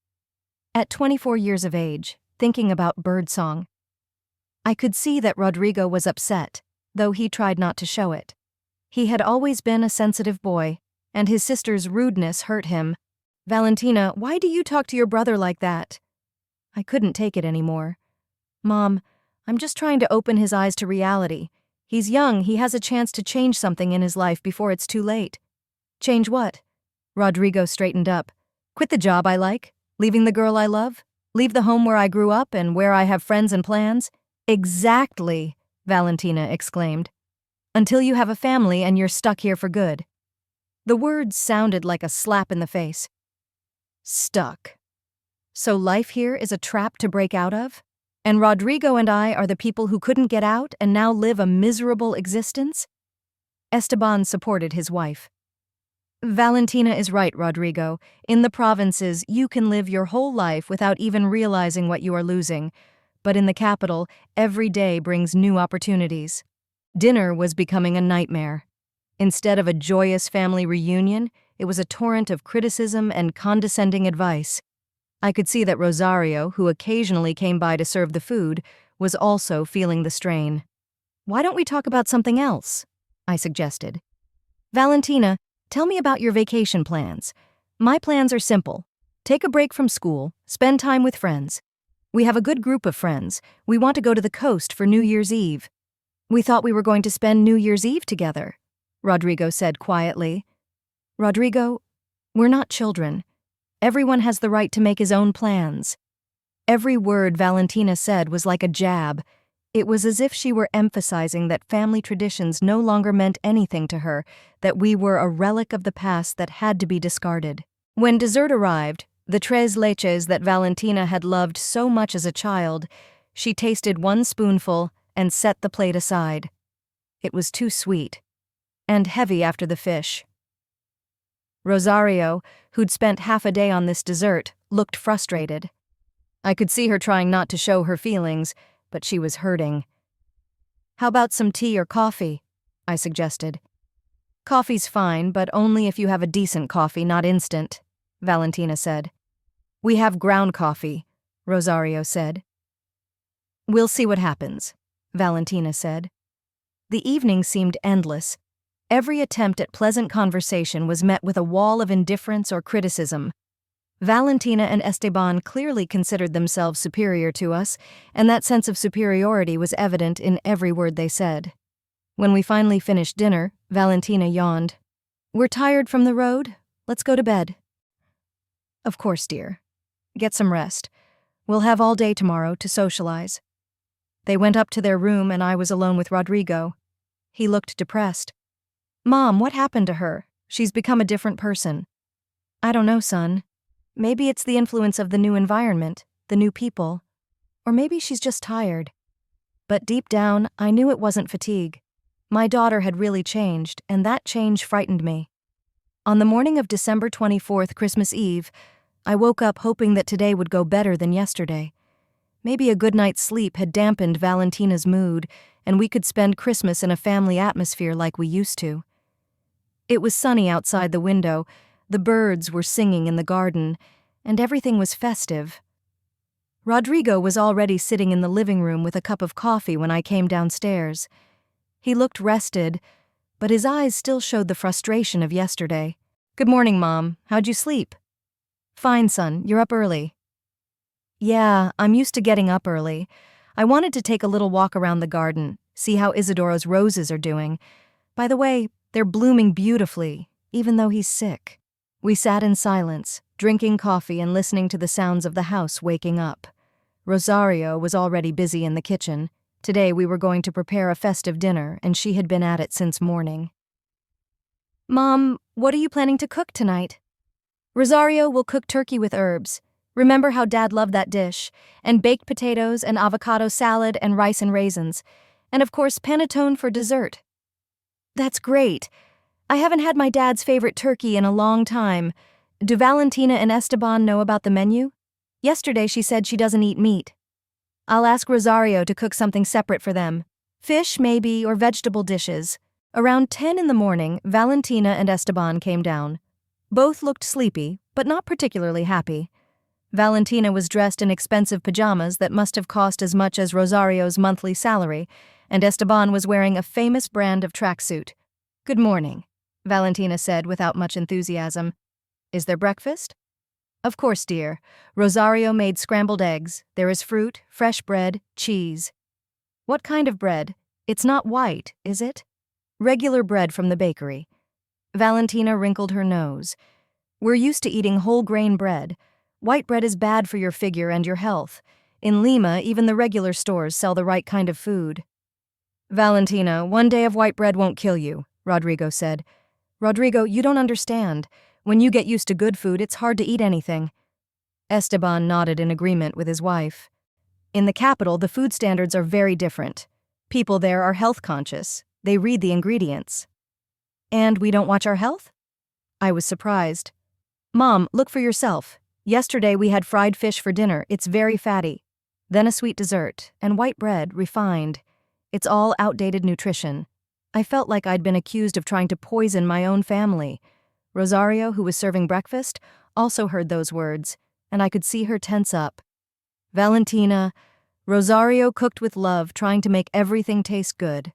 Speaker 1: At 24 years of age, thinking about birdsong. I could see that Rodrigo was upset, though he tried not to show it. He had always been a sensitive boy, and his sister's rudeness hurt him. "Valentina, why do you talk to your brother like that?" I couldn't take it anymore. "Mom, I'm just trying to open his eyes to reality. He's young, he has a chance to change something in his life before it's too late." "Change what?" Rodrigo straightened up. "Quit the job I like? Leaving the girl I love? Leave the home where I grew up and where I have friends and plans?" "Exactly," Valentina exclaimed. "Until you have a family and you're stuck here for good." The words sounded like a slap in the face. Stuck. So life here is a trap to break out of? And Rodrigo and I are the people who couldn't get out and now live a miserable existence? Esteban supported his wife. "Valentina is right, Rodrigo. In the provinces, you can live your whole life without even realizing what you are losing. But in the capital, every day brings new opportunities." Dinner was becoming a nightmare. Instead of a joyous family reunion, it was a torrent of criticism and condescending advice. I could see that Rosario, who occasionally came by to serve the food, was also feeling the strain. "Why don't we talk about something else?" I suggested. "Valentina, tell me about your vacation plans." "My plans are simple. Take a break from school, spend time with friends. We have a good group of friends. We want to go to the coast for New Year's Eve." "We thought we were going to spend New Year's Eve together," Rodrigo said quietly. "Rodrigo, we're not children. Everyone has the right to make his own plans." Every word Valentina said was like a jab. It was as if she were emphasizing that family traditions no longer meant anything to her, that we were a relic of the past that had to be discarded. When dessert arrived, the tres leches that Valentina had loved so much as a child, she tasted one spoonful and set the plate aside. It was too sweet, and heavy after the fish. Rosario, who'd spent half a day on this dessert, looked frustrated. I could see her trying not to show her feelings, but she was hurting. "How about some tea or coffee?" I suggested. "Coffee's fine, but only if you have a decent coffee, not instant," Valentina said. "We have ground coffee," Rosario said. "We'll see what happens," Valentina said. The evening seemed endless. Every attempt at pleasant conversation was met with a wall of indifference or criticism. Valentina and Esteban clearly considered themselves superior to us, and that sense of superiority was evident in every word they said. When we finally finished dinner, Valentina yawned. "We're tired from the road. Let's go to bed." "Of course, dear. Get some rest. We'll have all day tomorrow to socialize." They went up to their room and I was alone with Rodrigo. He looked depressed. "Mom, what happened to her? She's become a different person." "I don't know, son. Maybe it's the influence of the new environment, the new people. Or maybe she's just tired." But deep down, I knew it wasn't fatigue. My daughter had really changed, and that change frightened me. On the morning of December 24th, Christmas Eve, I woke up hoping that today would go better than yesterday. Maybe a good night's sleep had dampened Valentina's mood, and we could spend Christmas in a family atmosphere like we used to. It was sunny outside the window, the birds were singing in the garden, and everything was festive. Rodrigo was already sitting in the living room with a cup of coffee when I came downstairs. He looked rested, but his eyes still showed the frustration of yesterday. "Good morning, Mom. How'd you sleep?" "Fine, son. You're up early." "Yeah, I'm used to getting up early. I wanted to take a little walk around the garden, see how Isidora's roses are doing. By the way, they're blooming beautifully, even though he's sick." We sat in silence, drinking coffee and listening to the sounds of the house waking up. Rosario was already busy in the kitchen. Today we were going to prepare a festive dinner, and she had been at it since morning. "Mom, what are you planning to cook tonight?" "Rosario will cook turkey with herbs. Remember how Dad loved that dish, and baked potatoes and avocado salad and rice and raisins, and of course panettone for dessert." "That's great. I haven't had my dad's favorite turkey in a long time. Do Valentina and Esteban know about the menu? Yesterday she said she doesn't eat meat." "I'll ask Rosario to cook something separate for them. Fish, maybe, or vegetable dishes." Around 10 in the morning, Valentina and Esteban came down. Both looked sleepy, but not particularly happy. Valentina was dressed in expensive pajamas that must have cost as much as Rosario's monthly salary, and Esteban was wearing a famous brand of tracksuit. "Good morning," Valentina said without much enthusiasm. "Is there breakfast?" "Of course, dear. Rosario made scrambled eggs. There is fruit, fresh bread, cheese." "What kind of bread? It's not white, is it?" "Regular bread from the bakery." Valentina wrinkled her nose. "We're used to eating whole grain bread. White bread is bad for your figure and your health. In Lima, even the regular stores sell the right kind of food." "Valentina, one day of white bread won't kill you," Rodrigo said. "Rodrigo, you don't understand. When you get used to good food, it's hard to eat anything." Esteban nodded in agreement with his wife. "In the capital, the food standards are very different. People there are health conscious. They read the ingredients." "And we don't watch our health?" I was surprised. "Mom, look for yourself. Yesterday we had fried fish for dinner. It's very fatty. Then a sweet dessert, and white bread, refined. It's all outdated nutrition." I felt like I'd been accused of trying to poison my own family. Rosario, who was serving breakfast, also heard those words, and I could see her tense up. "Valentina, Rosario cooked with love, trying to make everything taste good."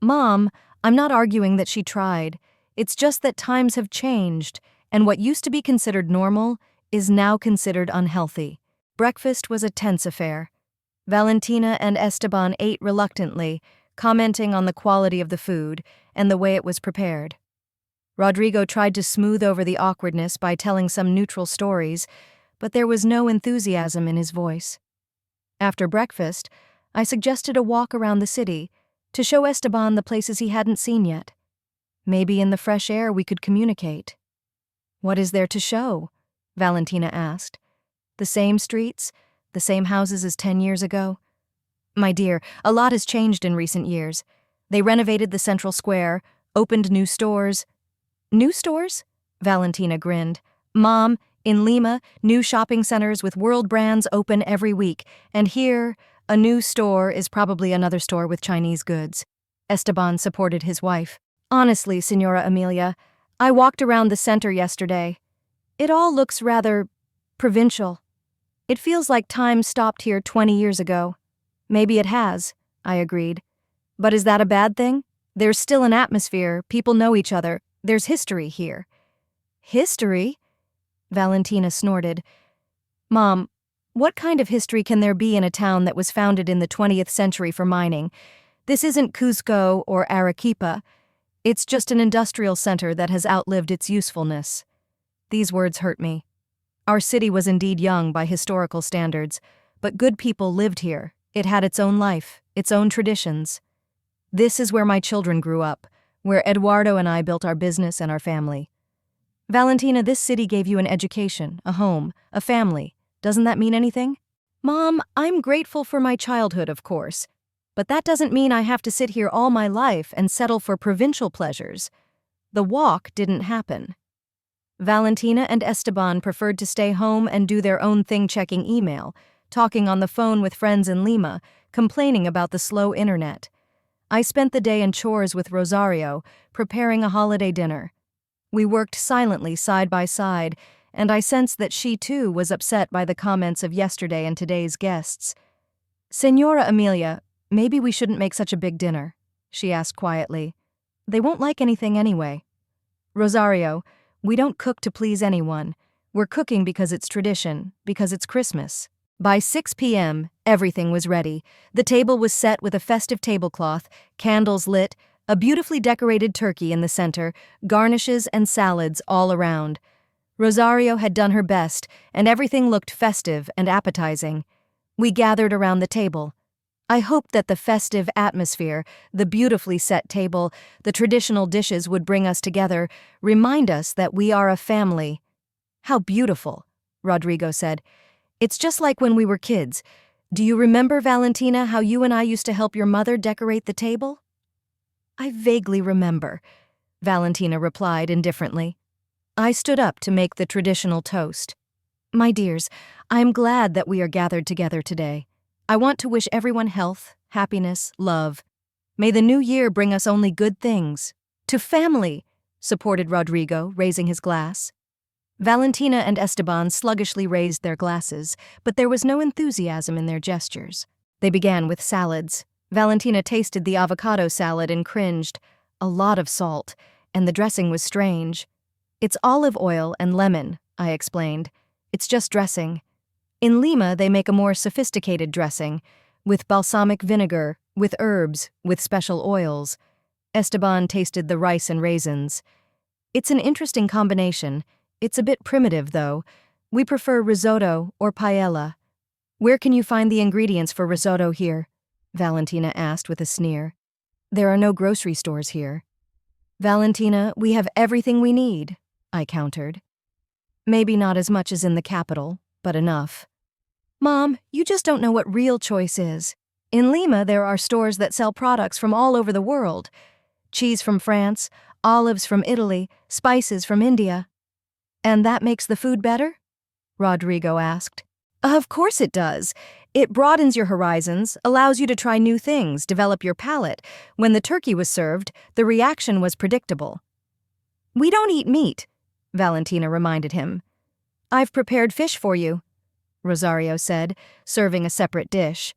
Speaker 1: "Mom, I'm not arguing that she tried. It's just that times have changed, and what used to be considered normal is now considered unhealthy." Breakfast was a tense affair. Valentina and Esteban ate reluctantly, commenting on the quality of the food and the way it was prepared. Rodrigo tried to smooth over the awkwardness by telling some neutral stories, but there was no enthusiasm in his voice. After breakfast, I suggested a walk around the city to show Esteban the places he hadn't seen yet. Maybe in the fresh air we could communicate. "What is there to show?" Valentina asked. "The same streets, the same houses as 10 years ago?" "My dear, a lot has changed in recent years. They renovated the central square, opened new stores." "New stores?" Valentina grinned. "Mom, in Lima, new shopping centers with world brands open every week, and here, a new store is probably another store with Chinese goods." Esteban supported his wife. "Honestly, Señora Amelia, I walked around the center yesterday. It all looks rather provincial. It feels like time stopped here 20 years ago." "Maybe it has," I agreed. "But is that a bad thing? There's still an atmosphere, people know each other, there's history here." "History?" Valentina snorted. "Mom, what kind of history can there be in a town that was founded in the 20th century for mining? This isn't Cusco or Arequipa. It's just an industrial center that has outlived its usefulness." These words hurt me. Our city was indeed young by historical standards, but good people lived here. It had its own life, its own traditions. This is where my children grew up, where Eduardo and I built our business and our family. "Valentina, this city gave you an education, a home, a family. Doesn't that mean anything?" "Mom, I'm grateful for my childhood, of course. But that doesn't mean I have to sit here all my life and settle for provincial pleasures. The walk didn't happen." Valentina and Esteban preferred to stay home and do their own thing, checking email, talking on the phone with friends in Lima, complaining about the slow internet. I spent the day in chores with Rosario, preparing a holiday dinner. We worked silently side by side, and I sensed that she too was upset by the comments of yesterday and today's guests. "Señora Amelia, maybe we shouldn't make such a big dinner," she asked quietly. "They won't like anything anyway." "Rosario, we don't cook to please anyone. We're cooking because it's tradition, because it's Christmas." By 6 p.m., everything was ready. The table was set with a festive tablecloth, candles lit, a beautifully decorated turkey in the center, garnishes and salads all around. Rosario had done her best, and everything looked festive and appetizing. We gathered around the table. I hoped that the festive atmosphere, the beautifully set table, the traditional dishes would bring us together, remind us that we are a family. "How beautiful," Rodrigo said. "It's just like when we were kids. Do you remember, Valentina, how you and I used to help your mother decorate the table?" "I vaguely remember," Valentina replied indifferently. I stood up to make the traditional toast. "My dears, I'm glad that we are gathered together today. I want to wish everyone health, happiness, love. May the new year bring us only good things. To family," supported Rodrigo, raising his glass. Valentina and Esteban sluggishly raised their glasses, but there was no enthusiasm in their gestures. They began with salads. Valentina tasted the avocado salad and cringed. A lot of salt, and the dressing was strange. "It's olive oil and lemon," I explained. "It's just dressing. In Lima, they make a more sophisticated dressing, with balsamic vinegar, with herbs, with special oils." Esteban tasted the rice and raisins. "It's an interesting combination. It's a bit primitive, though. We prefer risotto or paella." "Where can you find the ingredients for risotto here?" Valentina asked with a sneer. "There are no grocery stores here." "Valentina, we have everything we need," I countered. "Maybe not as much as in the capital, but enough." "Mom, you just don't know what real choice is. In Lima, there are stores that sell products from all over the world. Cheese from France, olives from Italy, spices from India." "And that makes the food better?" Rodrigo asked. "Of course it does. It broadens your horizons, allows you to try new things, develop your palate. When the turkey was served, the reaction was predictable." "We don't eat meat," Valentina reminded him. "I've prepared fish for you," Rosario said, serving a separate dish.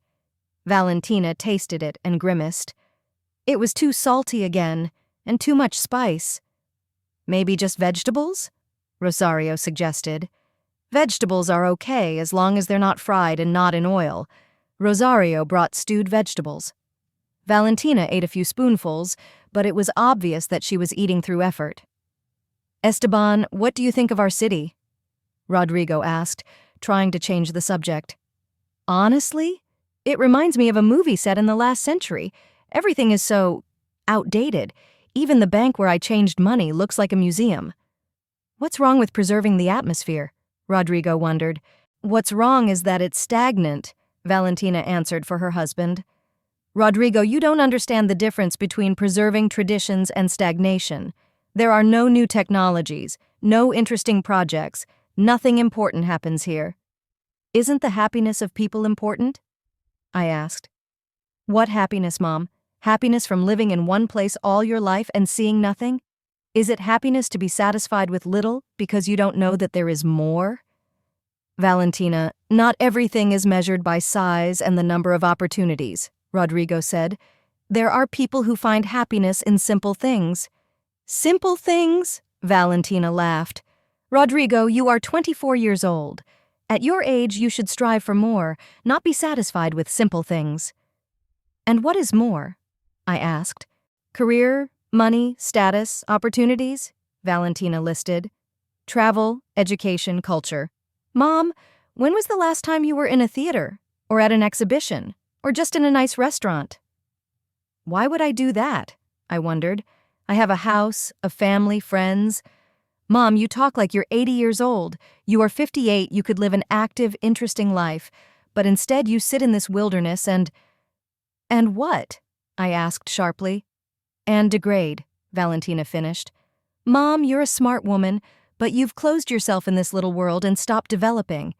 Speaker 1: Valentina tasted it and grimaced. It was too salty again, and too much spice. "Maybe just vegetables?" Rosario suggested. "Vegetables are okay as long as they're not fried and not in oil." Rosario brought stewed vegetables. Valentina ate a few spoonfuls, but it was obvious that she was eating through effort. "Esteban, what do you think of our city?" Rodrigo asked, trying to change the subject. "Honestly, it reminds me of a movie set in the last century. Everything is so outdated. Even the bank where I changed money looks like a museum." "What's wrong with preserving the atmosphere?" Rodrigo wondered. "What's wrong is that it's stagnant," Valentina answered for her husband. "Rodrigo, you don't understand the difference between preserving traditions and stagnation. There are no new technologies, no interesting projects, nothing important happens here." "Isn't the happiness of people important?" I asked. "What happiness, Mom? Happiness from living in one place all your life and seeing nothing? Is it happiness to be satisfied with little because you don't know that there is more?" "Valentina, not everything is measured by size and the number of opportunities," Rodrigo said. "There are people who find happiness in simple things." "Simple things?" Valentina laughed. "Rodrigo, you are 24 years old. At your age, you should strive for more, not be satisfied with simple things." "And what is more?" I asked. "Career, money, status, opportunities," Valentina listed. "Travel, education, culture." "Mom, when was the last time you were in a theater, or at an exhibition, or just in a nice restaurant?" "Why would I do that?" I wondered. "I have a house, a family, friends." "Mom, you talk like you're 80 years old. You are 58, you could live an active, interesting life, but instead you sit in this wilderness and—" "And what?" I asked sharply. "And degrade," Valentina finished. "Mom, you're a smart woman, but you've closed yourself in this little world and stopped developing.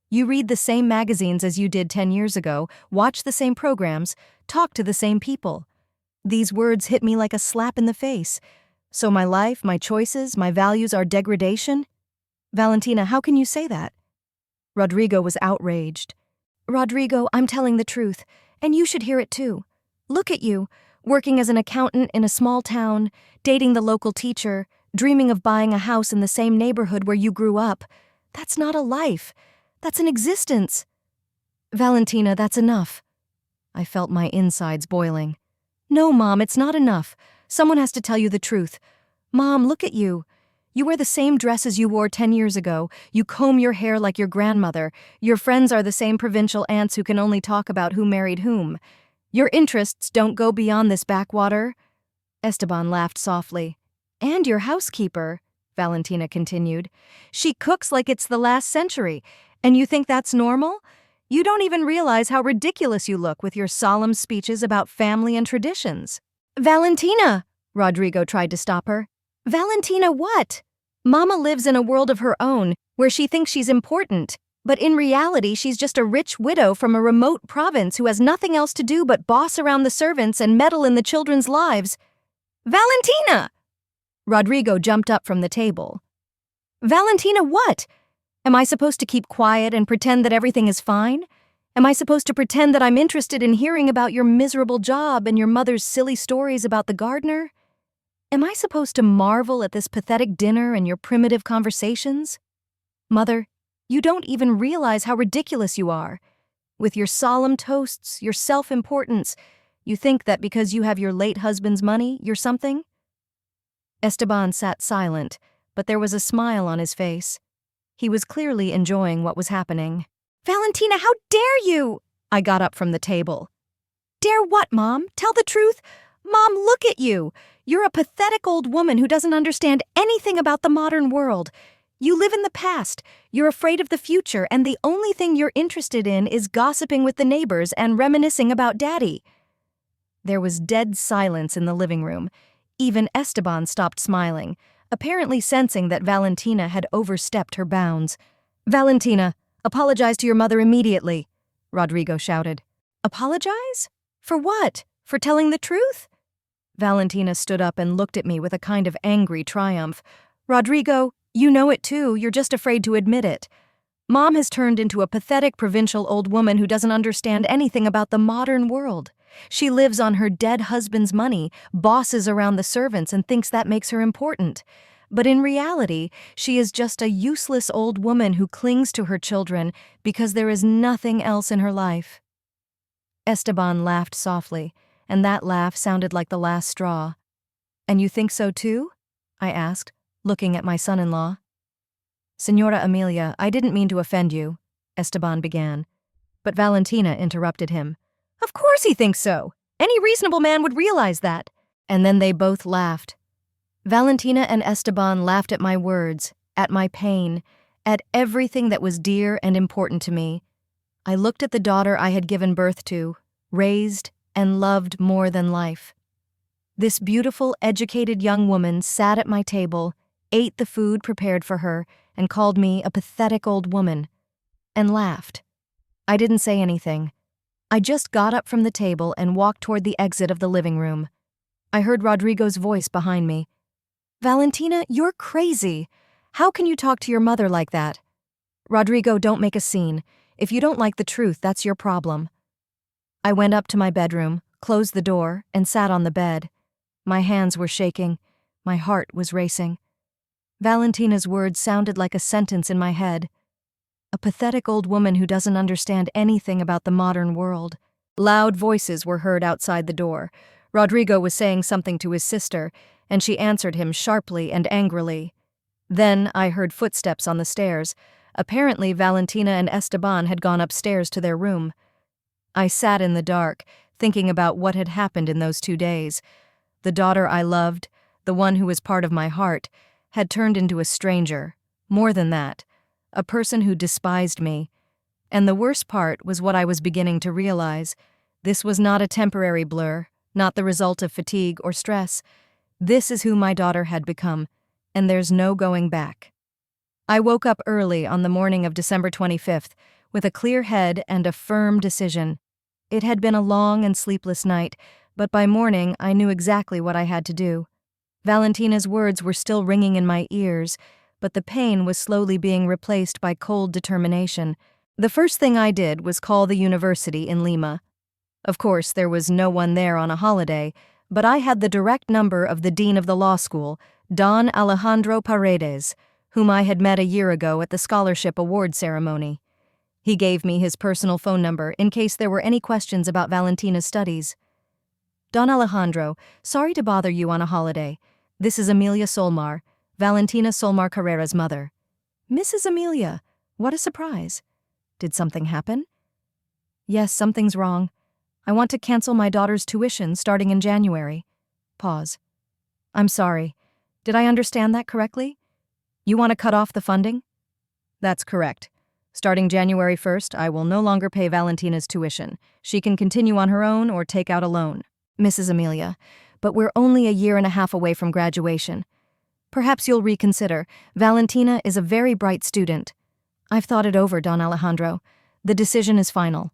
Speaker 1: You read the same magazines as you did 10 years ago, watch the same programs, talk to the same people." These words hit me like a slap in the face. "So my life, my choices, my values are degradation?" "Valentina, how can you say that?" Rodrigo was outraged. "Rodrigo, I'm telling the truth, and you should hear it too. Look at you, working as an accountant in a small town, dating the local teacher, dreaming of buying a house in the same neighborhood where you grew up. That's not a life. That's an existence." "Valentina, that's enough." I felt my insides boiling. "No, Mom, it's not enough. Someone has to tell you the truth. Mom, look at you. You wear the same dresses you wore 10 years ago. You comb your hair like your grandmother. Your friends are the same provincial aunts who can only talk about who married whom. Your interests don't go beyond this backwater." Esteban laughed softly. "And your housekeeper," Valentina continued. "She cooks like it's the last century. And you think that's normal? You don't even realize how ridiculous you look with your solemn speeches about family and traditions." "Valentina!" Rodrigo tried to stop her. "Valentina what? Mama lives in a world of her own, where she thinks she's important, but in reality she's just a rich widow from a remote province who has nothing else to do but boss around the servants and meddle in the children's lives." "Valentina!" Rodrigo jumped up from the table. Valentina, what? Am I supposed to keep quiet and pretend that everything is fine? Am I supposed to pretend that I'm interested in hearing about your miserable job and your mother's silly stories about the gardener? Am I supposed to marvel at this pathetic dinner and your primitive conversations? Mother, you don't even realize how ridiculous you are. With your solemn toasts, your self-importance, you think that because you have your late husband's money, you're something? Esteban sat silent, but there was a smile on his face. He was clearly enjoying what was happening. Valentina, how dare you? I got up from the table. Dare what, Mom? Tell the truth? Mom, look at you. You're a pathetic old woman who doesn't understand anything about the modern world. You live in the past, you're afraid of the future, and the only thing you're interested in is gossiping with the neighbors and reminiscing about Daddy. There was dead silence in the living room. Even Esteban stopped smiling, apparently sensing that Valentina had overstepped her bounds. Valentina, apologize to your mother immediately, Rodrigo shouted. Apologize? For what? For telling the truth? Valentina stood up and looked at me with a kind of angry triumph. Rodrigo, you know it too, you're just afraid to admit it. Mom has turned into a pathetic provincial old woman who doesn't understand anything about the modern world. She lives on her dead husband's money, bosses around the servants, and thinks that makes her important. But in reality, she is just a useless old woman who clings to her children because there is nothing else in her life. Esteban laughed softly, and that laugh sounded like the last straw. And you think so too? I asked, looking at my son-in-law. Señora Amelia, I didn't mean to offend you, Esteban began. But Valentina interrupted him. Of course he thinks so. Any reasonable man would realize that. And then they both laughed. Valentina and Esteban laughed at my words, at my pain, at everything that was dear and important to me. I looked at the daughter I had given birth to, raised and loved more than life. This beautiful, educated young woman sat at my table, ate the food prepared for her, and called me a pathetic old woman, and laughed. I didn't say anything. I just got up from the table and walked toward the exit of the living room. I heard Rodrigo's voice behind me. Valentina, you're crazy. How can you talk to your mother like that? Rodrigo, don't make a scene. If you don't like the truth, that's your problem. I went up to my bedroom, closed the door, and sat on the bed. My hands were shaking. My heart was racing. Valentina's words sounded like a sentence in my head. A pathetic old woman who doesn't understand anything about the modern world. Loud voices were heard outside the door. Rodrigo was saying something to his sister, and she answered him sharply and angrily. Then I heard footsteps on the stairs. Apparently, Valentina and Esteban had gone upstairs to their room. I sat in the dark, thinking about what had happened in those 2 days. The daughter I loved, the one who was part of my heart, had turned into a stranger. More than that, a person who despised me. And the worst part was what I was beginning to realize. This was not a temporary blur, not the result of fatigue or stress. This is who my daughter had become, and there's no going back. I woke up early on the morning of December 25th, with a clear head and a firm decision. It had been a long and sleepless night, but by morning I knew exactly what I had to do. Valentina's words were still ringing in my ears, but the pain was slowly being replaced by cold determination. The first thing I did was call the university in Lima. Of course, there was no one there on a holiday, but I had the direct number of the dean of the law school, Don Alejandro Paredes, whom I had met a year ago at the scholarship award ceremony. He gave me his personal phone number in case there were any questions about Valentina's studies. Don Alejandro, sorry to bother you on a holiday. This is Amelia Solmar, Valentina Solmar Carrera's mother. Mrs. Amelia, what a surprise. Did something happen? Yes, something's wrong. I want to cancel my daughter's tuition starting in January. Pause. I'm sorry. Did I understand that correctly? You want to cut off the funding? That's correct. Starting January 1st, I will no longer pay Valentina's tuition. She can continue on her own or take out a loan. Mrs. Amelia, but we're only a year and a half away from graduation. Perhaps you'll reconsider. Valentina is a very bright student. I've thought it over, Don Alejandro. The decision is final.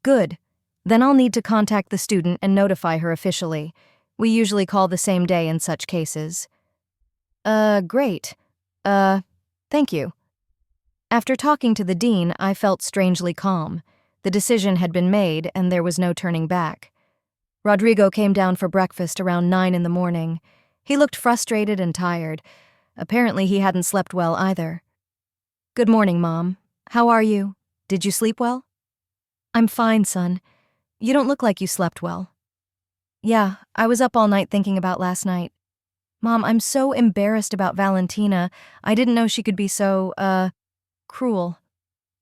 Speaker 1: Good. Then I'll need to contact the student and notify her officially. We usually call the same day in such cases. Great. Thank you. After talking to the dean, I felt strangely calm. The decision had been made, and there was no turning back. Rodrigo came down for breakfast around 9 in the morning. He looked frustrated and tired. Apparently he hadn't slept well either. Good morning, Mom. How are you? Did you sleep well? I'm fine, son. You don't look like you slept well. Yeah, I was up all night thinking about last night. Mom, I'm so embarrassed about Valentina. I didn't know she could be so, cruel.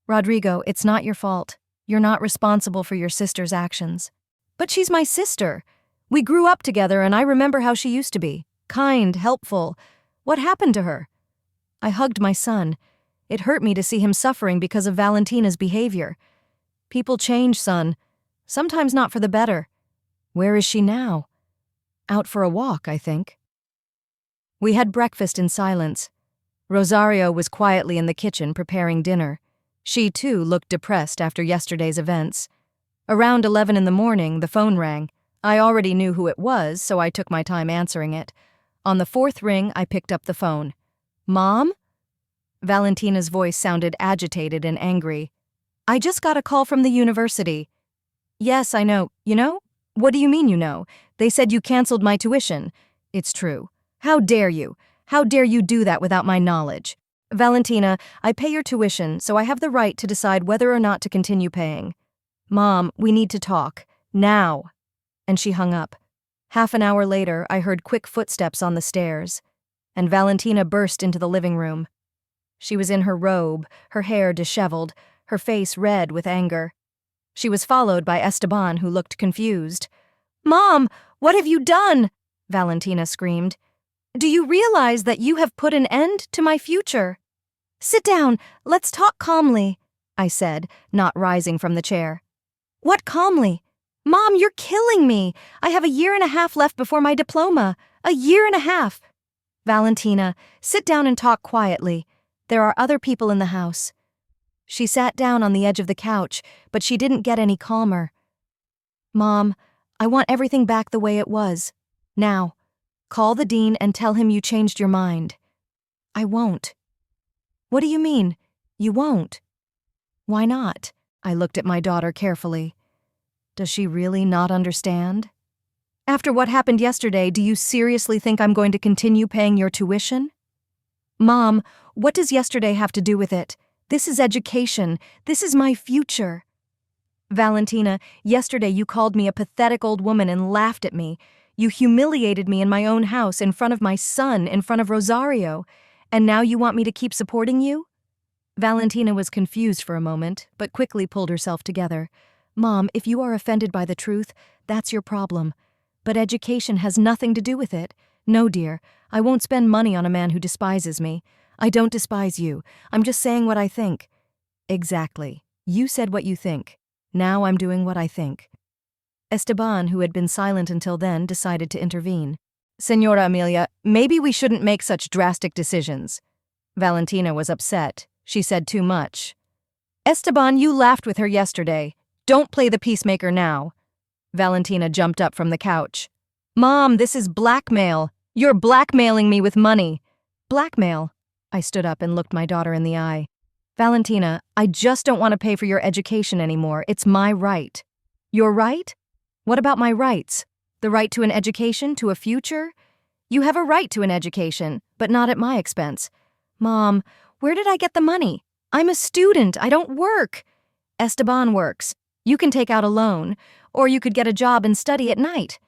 Speaker 1: Rodrigo, it's not your fault. You're not responsible for your sister's actions. But she's my sister. We grew up together and I remember how she used to be. Kind, helpful. What happened to her? I hugged my son. It hurt me to see him suffering because of Valentina's behavior. People change, son. Sometimes not for the better. Where is she now? Out for a walk, I think. We had breakfast in silence. Rosario was quietly in the kitchen preparing dinner. She, too, looked depressed after yesterday's events. Around 11 in the morning, the phone rang. I already knew who it was, so I took my time answering it. On the fourth ring, I picked up the phone. Mom? Valentina's voice sounded agitated and angry. I just got a call from the university. Yes, I know. You know? What do you mean you know? They said you canceled my tuition. It's true. How dare you? How dare you do that without my knowledge? Valentina, I pay your tuition, so I have the right to decide whether or not to continue paying. Mom, we need to talk. Now. And she hung up. Half an hour later, I heard quick footsteps on the stairs, and Valentina burst into the living room. She was in her robe, her hair disheveled, her face red with anger. She was followed by Esteban, who looked confused. Mom, what have you done? Valentina screamed. Do you realize that you have put an end to my future? Sit down, let's talk calmly, I said, not rising from the chair. What calmly? Mom, you're killing me. I have a year and a half left before my diploma. A year and a half. Valentina, sit down and talk quietly. There are other people in the house. She sat down on the edge of the couch, but she didn't get any calmer. Mom, I want everything back the way it was. Now, call the dean and tell him you changed your mind. I won't. What do you mean, you won't? Why not? I looked at my daughter carefully. Does she really not understand? After what happened yesterday, do you seriously think I'm going to continue paying your tuition? Mom, what does yesterday have to do with it? This is education. This is my future. Valentina, yesterday you called me a pathetic old woman and laughed at me. You humiliated me in my own house, in front of my son, in front of Rosario. And now you want me to keep supporting you? Valentina was confused for a moment, but quickly pulled herself together. Mom, if you are offended by the truth, that's your problem. But education has nothing to do with it. No, dear, I won't spend money on a man who despises me. I don't despise you. I'm just saying what I think. Exactly. You said what you think. Now I'm doing what I think. Esteban, who had been silent until then, decided to intervene. Señora Amelia, maybe we shouldn't make such drastic decisions. Valentina was upset. She said too much. Esteban, you laughed with her yesterday. Don't play the peacemaker now. Valentina jumped up from the couch. Mom, this is blackmail. You're blackmailing me with money. Blackmail? I stood up and looked my daughter in the eye. Valentina, I just don't want to pay for your education anymore. It's my right. Your right? What about my rights? The right to an education, to a future? You have a right to an education, but not at my expense. Mom, where did I get the money? I'm a student. I don't work. Esteban works. You can take out a loan, or you could get a job and study at night.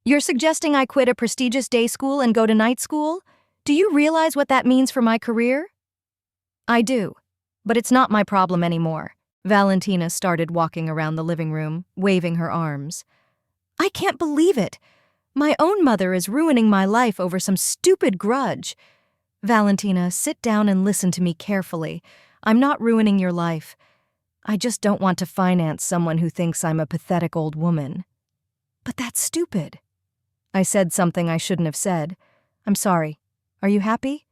Speaker 1: You're suggesting I quit a prestigious day school and go to night school? Do you realize what that means for my career? I do, but it's not my problem anymore. Valentina started walking around the living room, waving her arms. I can't believe it. My own mother is ruining my life over some stupid grudge. Valentina, sit down and listen to me carefully. I'm not ruining your life. I just don't want to finance someone who thinks I'm a pathetic old woman. But that's stupid. I said something I shouldn't have said. I'm sorry. Are you happy?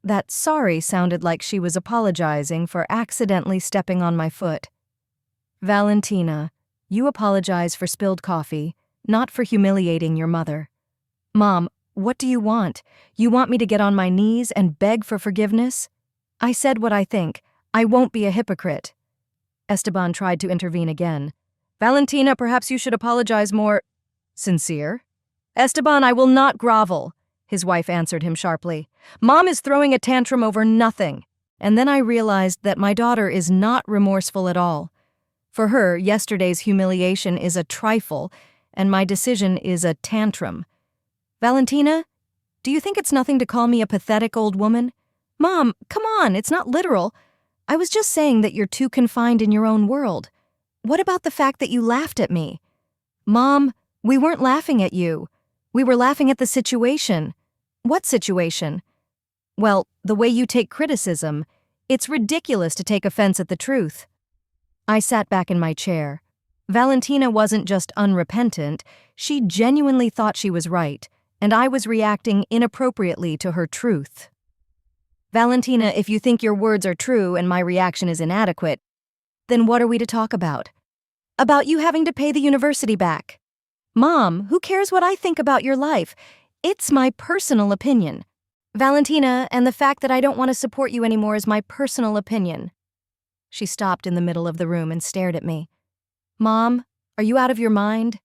Speaker 1: That sorry sounded like she was apologizing for accidentally stepping on my foot. Valentina, you apologize for spilled coffee, not for humiliating your mother. Mom, what do you want? You want me to get on my knees and beg for forgiveness? I said what I think. I won't be a hypocrite. Esteban tried to intervene again. Valentina, perhaps you should apologize more. Sincere? Esteban, I will not grovel, his wife answered him sharply. Mom is throwing a tantrum over nothing. And then I realized that my daughter is not remorseful at all. For her, yesterday's humiliation is a trifle, and my decision is a tantrum. Valentina, do you think it's nothing to call me a pathetic old woman? Mom, come on, it's not literal. I was just saying that you're too confined in your own world. What about the fact that you laughed at me? Mom, we weren't laughing at you. We were laughing at the situation. What situation? Well, the way you take criticism. It's ridiculous to take offense at the truth. I sat back in my chair. Valentina wasn't just unrepentant, she genuinely thought she was right, and I was reacting inappropriately to her truth. Valentina, if you think your words are true and my reaction is inadequate, then what are we to talk about? About you having to pay the university back. Mom, who cares what I think about your life? It's my personal opinion. Valentina, and the fact that I don't want to support you anymore is my personal opinion. She stopped in the middle of the room and stared at me. Mom, are you out of your mind?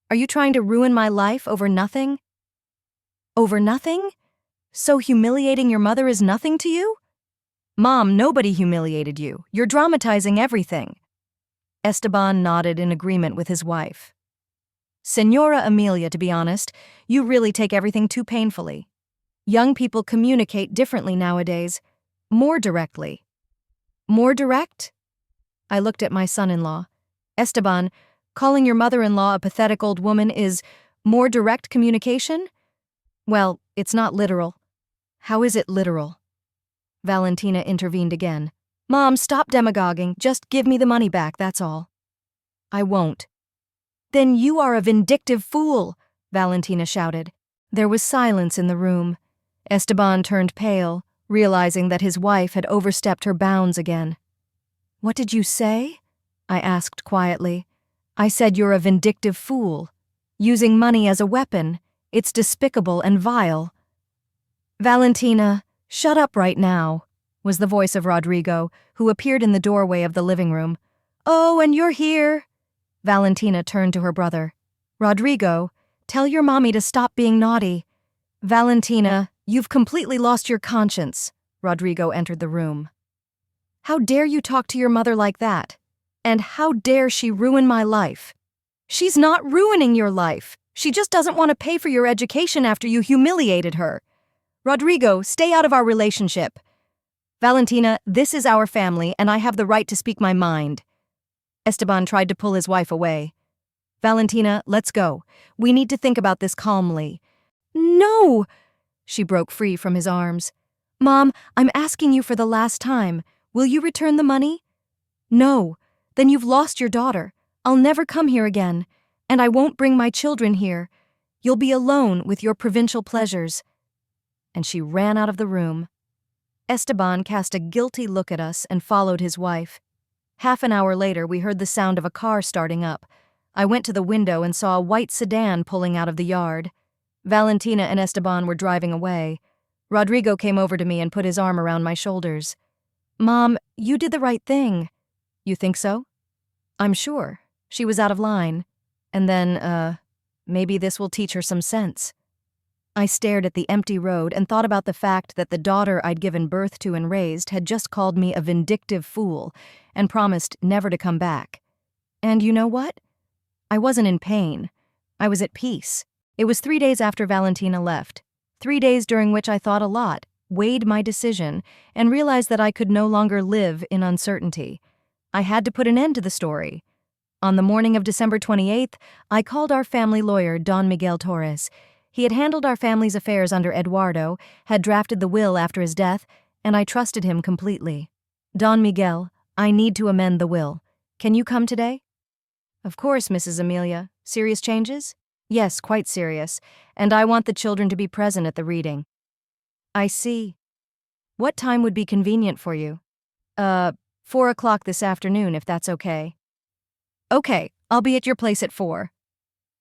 Speaker 1: Are you trying to ruin my life over nothing? Over nothing? So humiliating your mother is nothing to you? Mom, nobody humiliated you. You're dramatizing everything. Esteban nodded in agreement with his wife. Señora Amelia, to be honest, you really take everything too painfully. Young people communicate differently nowadays, more directly. More direct? I looked at my son-in-law. Esteban, calling your mother-in-law a pathetic old woman is more direct communication? Well, it's not literal. How is it literal? Valentina intervened again. Mom, stop demagoguing. Just give me the money back, that's all. I won't. Then you are a vindictive fool, Valentina shouted. There was silence in the room. Esteban turned pale, realizing that his wife had overstepped her bounds again. What did you say? I asked quietly. I said you're a vindictive fool. Using money as a weapon. It's despicable and vile. Valentina, shut up right now, was the voice of Rodrigo, who appeared in the doorway of the living room. Oh, and you're here. Valentina turned to her brother. Rodrigo, tell your mommy to stop being naughty. Valentina, you've completely lost your conscience. Rodrigo entered the room. How dare you talk to your mother like that? And how dare she ruin my life? She's not ruining your life. She just doesn't want to pay for your education after you humiliated her. Rodrigo, stay out of our relationship. Valentina, this is our family, and I have the right to speak my mind. Esteban tried to pull his wife away. Valentina, let's go. We need to think about this calmly. No! She broke free from his arms. Mom, I'm asking you for the last time. Will you return the money? No. Then you've lost your daughter. I'll never come here again. And I won't bring my children here. You'll be alone with your provincial pleasures. And she ran out of the room. Esteban cast a guilty look at us and followed his wife. Half an hour later, we heard the sound of a car starting up. I went to the window and saw a white sedan pulling out of the yard. Valentina and Esteban were driving away. Rodrigo came over to me and put his arm around my shoulders. Mom, you did the right thing. You think so? I'm sure. She was out of line. And then, maybe this will teach her some sense. I stared at the empty road and thought about the fact that the daughter I'd given birth to and raised had just called me a vindictive fool and promised never to come back. And you know what? I wasn't in pain. I was at peace. It was 3 days after Valentina left, 3 days during which I thought a lot, weighed my decision, and realized that I could no longer live in uncertainty. I had to put an end to the story. On the morning of December 28th, I called our family lawyer, Don Miguel Torres. He had handled our family's affairs under Eduardo, had drafted the will after his death, and I trusted him completely. Don Miguel, I need to amend the will. Can you come today? Of course, Mrs. Amelia. Serious changes? Yes, quite serious, and I want the children to be present at the reading. I see. What time would be convenient for you? 4 o'clock this afternoon, if that's okay. Okay, I'll be at your place at 4.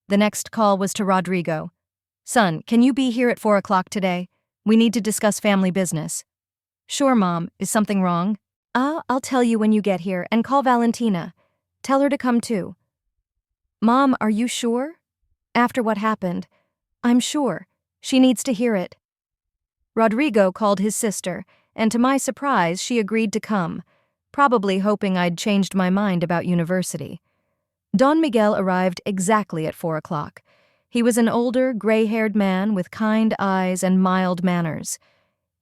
Speaker 1: The next call was to Rodrigo. Son, can you be here at 4 o'clock today? We need to discuss family business. Sure, Mom. Is something wrong? I'll tell you when you get here, and call Valentina. Tell her to come too. Mom, are you sure? After what happened, I'm sure. She needs to hear it. Rodrigo called his sister, and to my surprise, she agreed to come, probably hoping I'd changed my mind about university. Don Miguel arrived exactly at 4 o'clock. He was an older, gray-haired man with kind eyes and mild manners.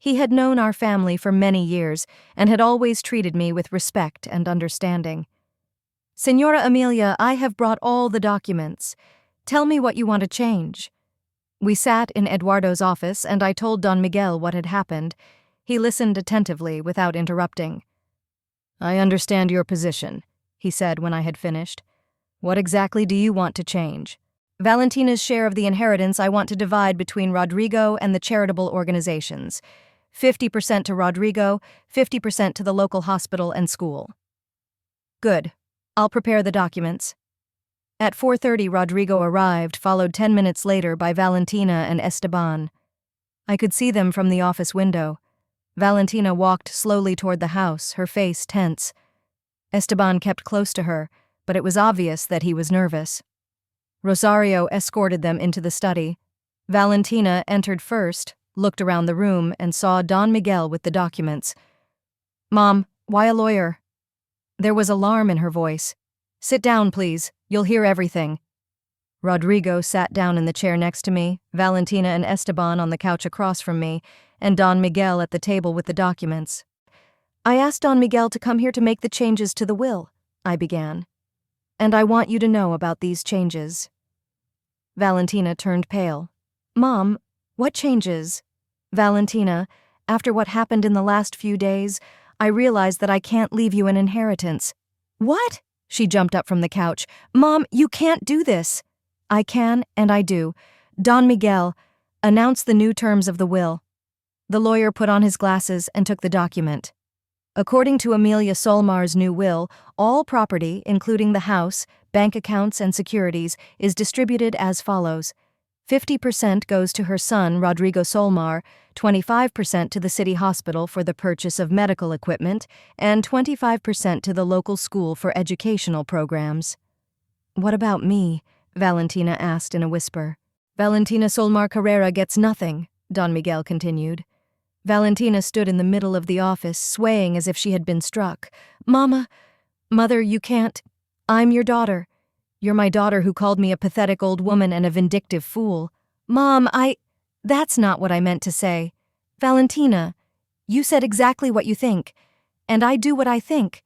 Speaker 1: He had known our family for many years and had always treated me with respect and understanding. Señora Amelia, I have brought all the documents. Tell me what you want to change. We sat in Eduardo's office and I told Don Miguel what had happened. He listened attentively without interrupting. I understand your position, he said when I had finished. What exactly do you want to change? Valentina's share of the inheritance I want to divide between Rodrigo and the charitable organizations. 50% to Rodrigo, 50% to the local hospital and school. Good. I'll prepare the documents. At 4:30, Rodrigo arrived, followed 10 minutes later by Valentina and Esteban. I could see them from the office window. Valentina walked slowly toward the house, her face tense. Esteban kept close to her, but it was obvious that he was nervous. Rosario escorted them into the study. Valentina entered first, looked around the room, and saw Don Miguel with the documents. Mom, why a lawyer? There was alarm in her voice. Sit down, please. You'll hear everything. Rodrigo sat down in the chair next to me, Valentina and Esteban on the couch across from me, and Don Miguel at the table with the documents. I asked Don Miguel to come here to make the changes to the will, I began. And I want you to know about these changes. Valentina turned pale. Mom, what changes? Valentina, after what happened in the last few days, I realized that I can't leave you an inheritance. What? She jumped up from the couch. Mom, you can't do this. I can, and I do. Don Miguel, announce the new terms of the will. The lawyer put on his glasses and took the document. According to Amelia Solmar's new will, all property, including the house, bank accounts, and securities, is distributed as follows. 50% goes to her son, Rodrigo Solmar, 25% to the city hospital for the purchase of medical equipment, and 25% to the local school for educational programs. What about me? Valentina asked in a whisper. Valentina Solmar Carrera gets nothing, Don Miguel continued. Valentina stood in the middle of the office, swaying as if she had been struck. Mother, you can't. I'm your daughter. You're my daughter who called me a pathetic old woman and a vindictive fool. Mom, That's not what I meant to say. Valentina, you said exactly what you think. And I do what I think.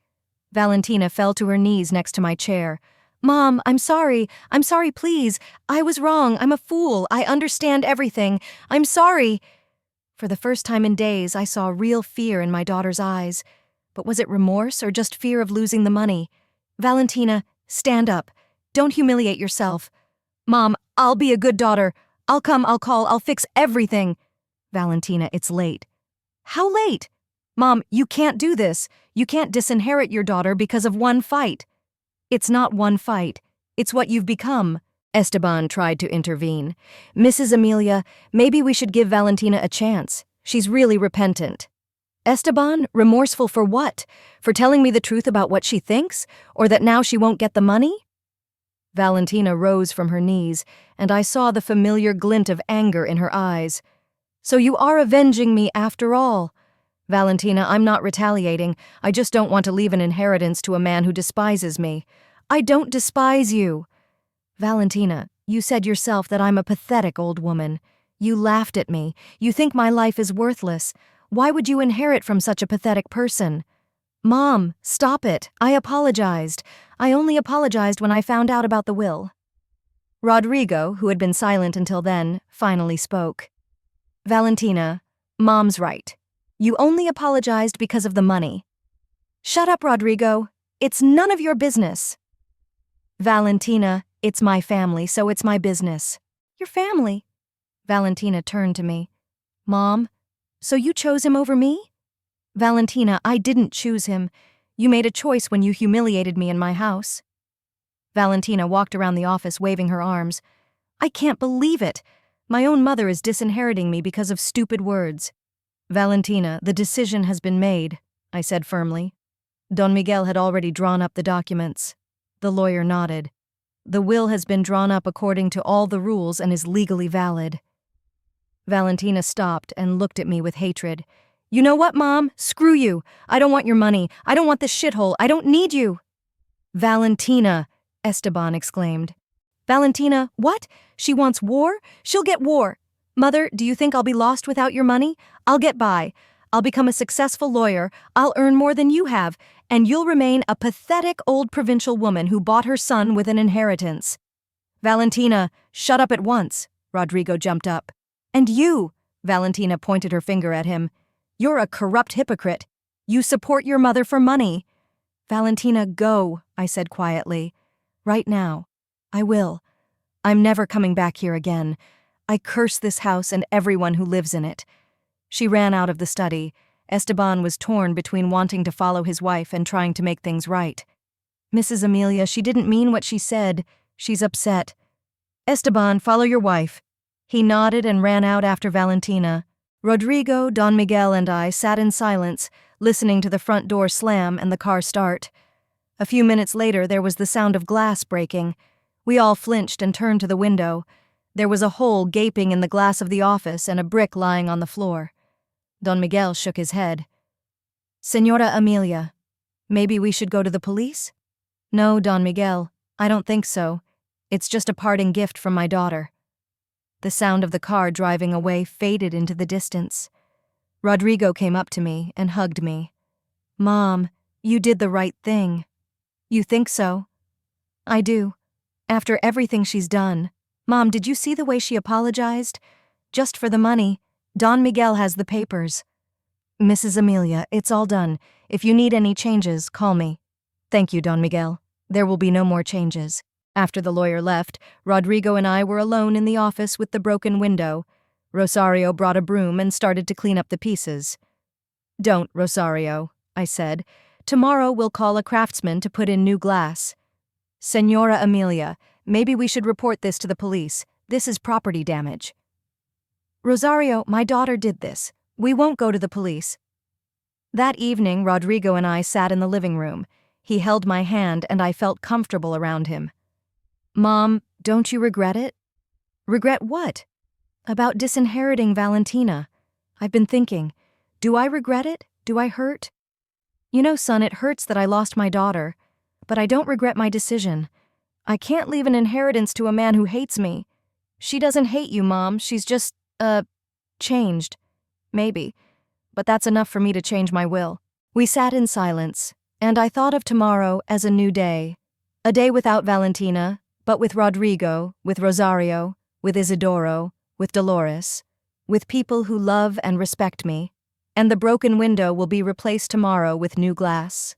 Speaker 1: Valentina fell to her knees next to my chair. Mom, I'm sorry, please. I was wrong, I'm a fool, I understand everything. I'm sorry. For the first time in days, I saw real fear in my daughter's eyes. But was it remorse or just fear of losing the money? Valentina, stand up. Don't humiliate yourself. Mom, I'll be a good daughter. I'll come, I'll call, I'll fix everything. Valentina, it's late. How late? Mom, you can't do this. You can't disinherit your daughter because of one fight. It's not one fight. It's what you've become. Esteban tried to intervene. Mrs. Amelia, maybe we should give Valentina a chance. She's really repentant. Esteban, remorseful for what? For telling me the truth about what she thinks? Or that now she won't get the money? Valentina rose from her knees, and I saw the familiar glint of anger in her eyes. So you are avenging me after all. Valentina, I'm not retaliating. I just don't want to leave an inheritance to a man who despises me. I don't despise you. Valentina, you said yourself that I'm a pathetic old woman. You laughed at me. You think my life is worthless. Why would you inherit from such a pathetic person? Mom, stop it. I apologized. I only apologized when I found out about the will. Rodrigo, who had been silent until then, finally spoke. Valentina, Mom's right. You only apologized because of the money. Shut up, Rodrigo. It's none of your business. Valentina, it's my family, so it's my business. Your family? Valentina turned to me. Mom, so you chose him over me? Valentina, I didn't choose him. You made a choice when you humiliated me in my house. Valentina walked around the office waving her arms. I can't believe it. My own mother is disinheriting me because of stupid words. Valentina, the decision has been made, I said firmly. Don Miguel had already drawn up the documents. The lawyer nodded. The will has been drawn up according to all the rules and is legally valid. Valentina stopped and looked at me with hatred. You know what, Mom? Screw you. I don't want your money. I don't want this shithole. I don't need you. Valentina, Esteban exclaimed. Valentina, what? She wants war? She'll get war. Mother, do you think I'll be lost without your money? I'll get by. I'll become a successful lawyer. I'll earn more than you have, and you'll remain a pathetic old provincial woman who bought her son with an inheritance. Valentina, shut up at once. Rodrigo jumped up. And you, Valentina pointed her finger at him. You're a corrupt hypocrite. You support your mother for money. Valentina, go, I said quietly. Right now. I will. I'm never coming back here again. I curse this house and everyone who lives in it. She ran out of the study. Esteban was torn between wanting to follow his wife and trying to make things right. Mrs. Amelia, she didn't mean what she said. She's upset. Esteban, follow your wife. He nodded and ran out after Valentina. Rodrigo, Don Miguel, and I sat in silence, listening to the front door slam and the car start. A few minutes later, there was the sound of glass breaking. We all flinched and turned to the window. There was a hole gaping in the glass of the office and a brick lying on the floor. Don Miguel shook his head. Señora Amelia, maybe we should go to the police? No, Don Miguel, I don't think so. It's just a parting gift from my daughter. The sound of the car driving away faded into the distance. Rodrigo came up to me and hugged me. Mom, you did the right thing. You think so? I do. After everything she's done. Mom, did you see the way she apologized? Just for the money. Don Miguel has the papers. Mrs. Amelia, it's all done. If you need any changes, call me. Thank you, Don Miguel. There will be no more changes. After the lawyer left, Rodrigo and I were alone in the office with the broken window. Rosario brought a broom and started to clean up the pieces. Don't, Rosario, I said. Tomorrow we'll call a craftsman to put in new glass. Señora Amelia, maybe we should report this to the police. This is property damage. Rosario, my daughter did this. We won't go to the police. That evening, Rodrigo and I sat in the living room. He held my hand and I felt comfortable around him. Mom, don't you regret it? Regret what? About disinheriting Valentina. I've been thinking, do I regret it? Do I hurt? You know, son, it hurts that I lost my daughter, but I don't regret my decision. I can't leave an inheritance to a man who hates me. She doesn't hate you, Mom. She's just, changed. Maybe. But that's enough for me to change my will. We sat in silence, and I thought of tomorrow as a new day. A day without Valentina, but with Rodrigo, with Rosario, with Isidoro, with Dolores, with people who love and respect me, and the broken window will be replaced tomorrow with new glass,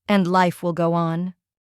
Speaker 1: and life will go on.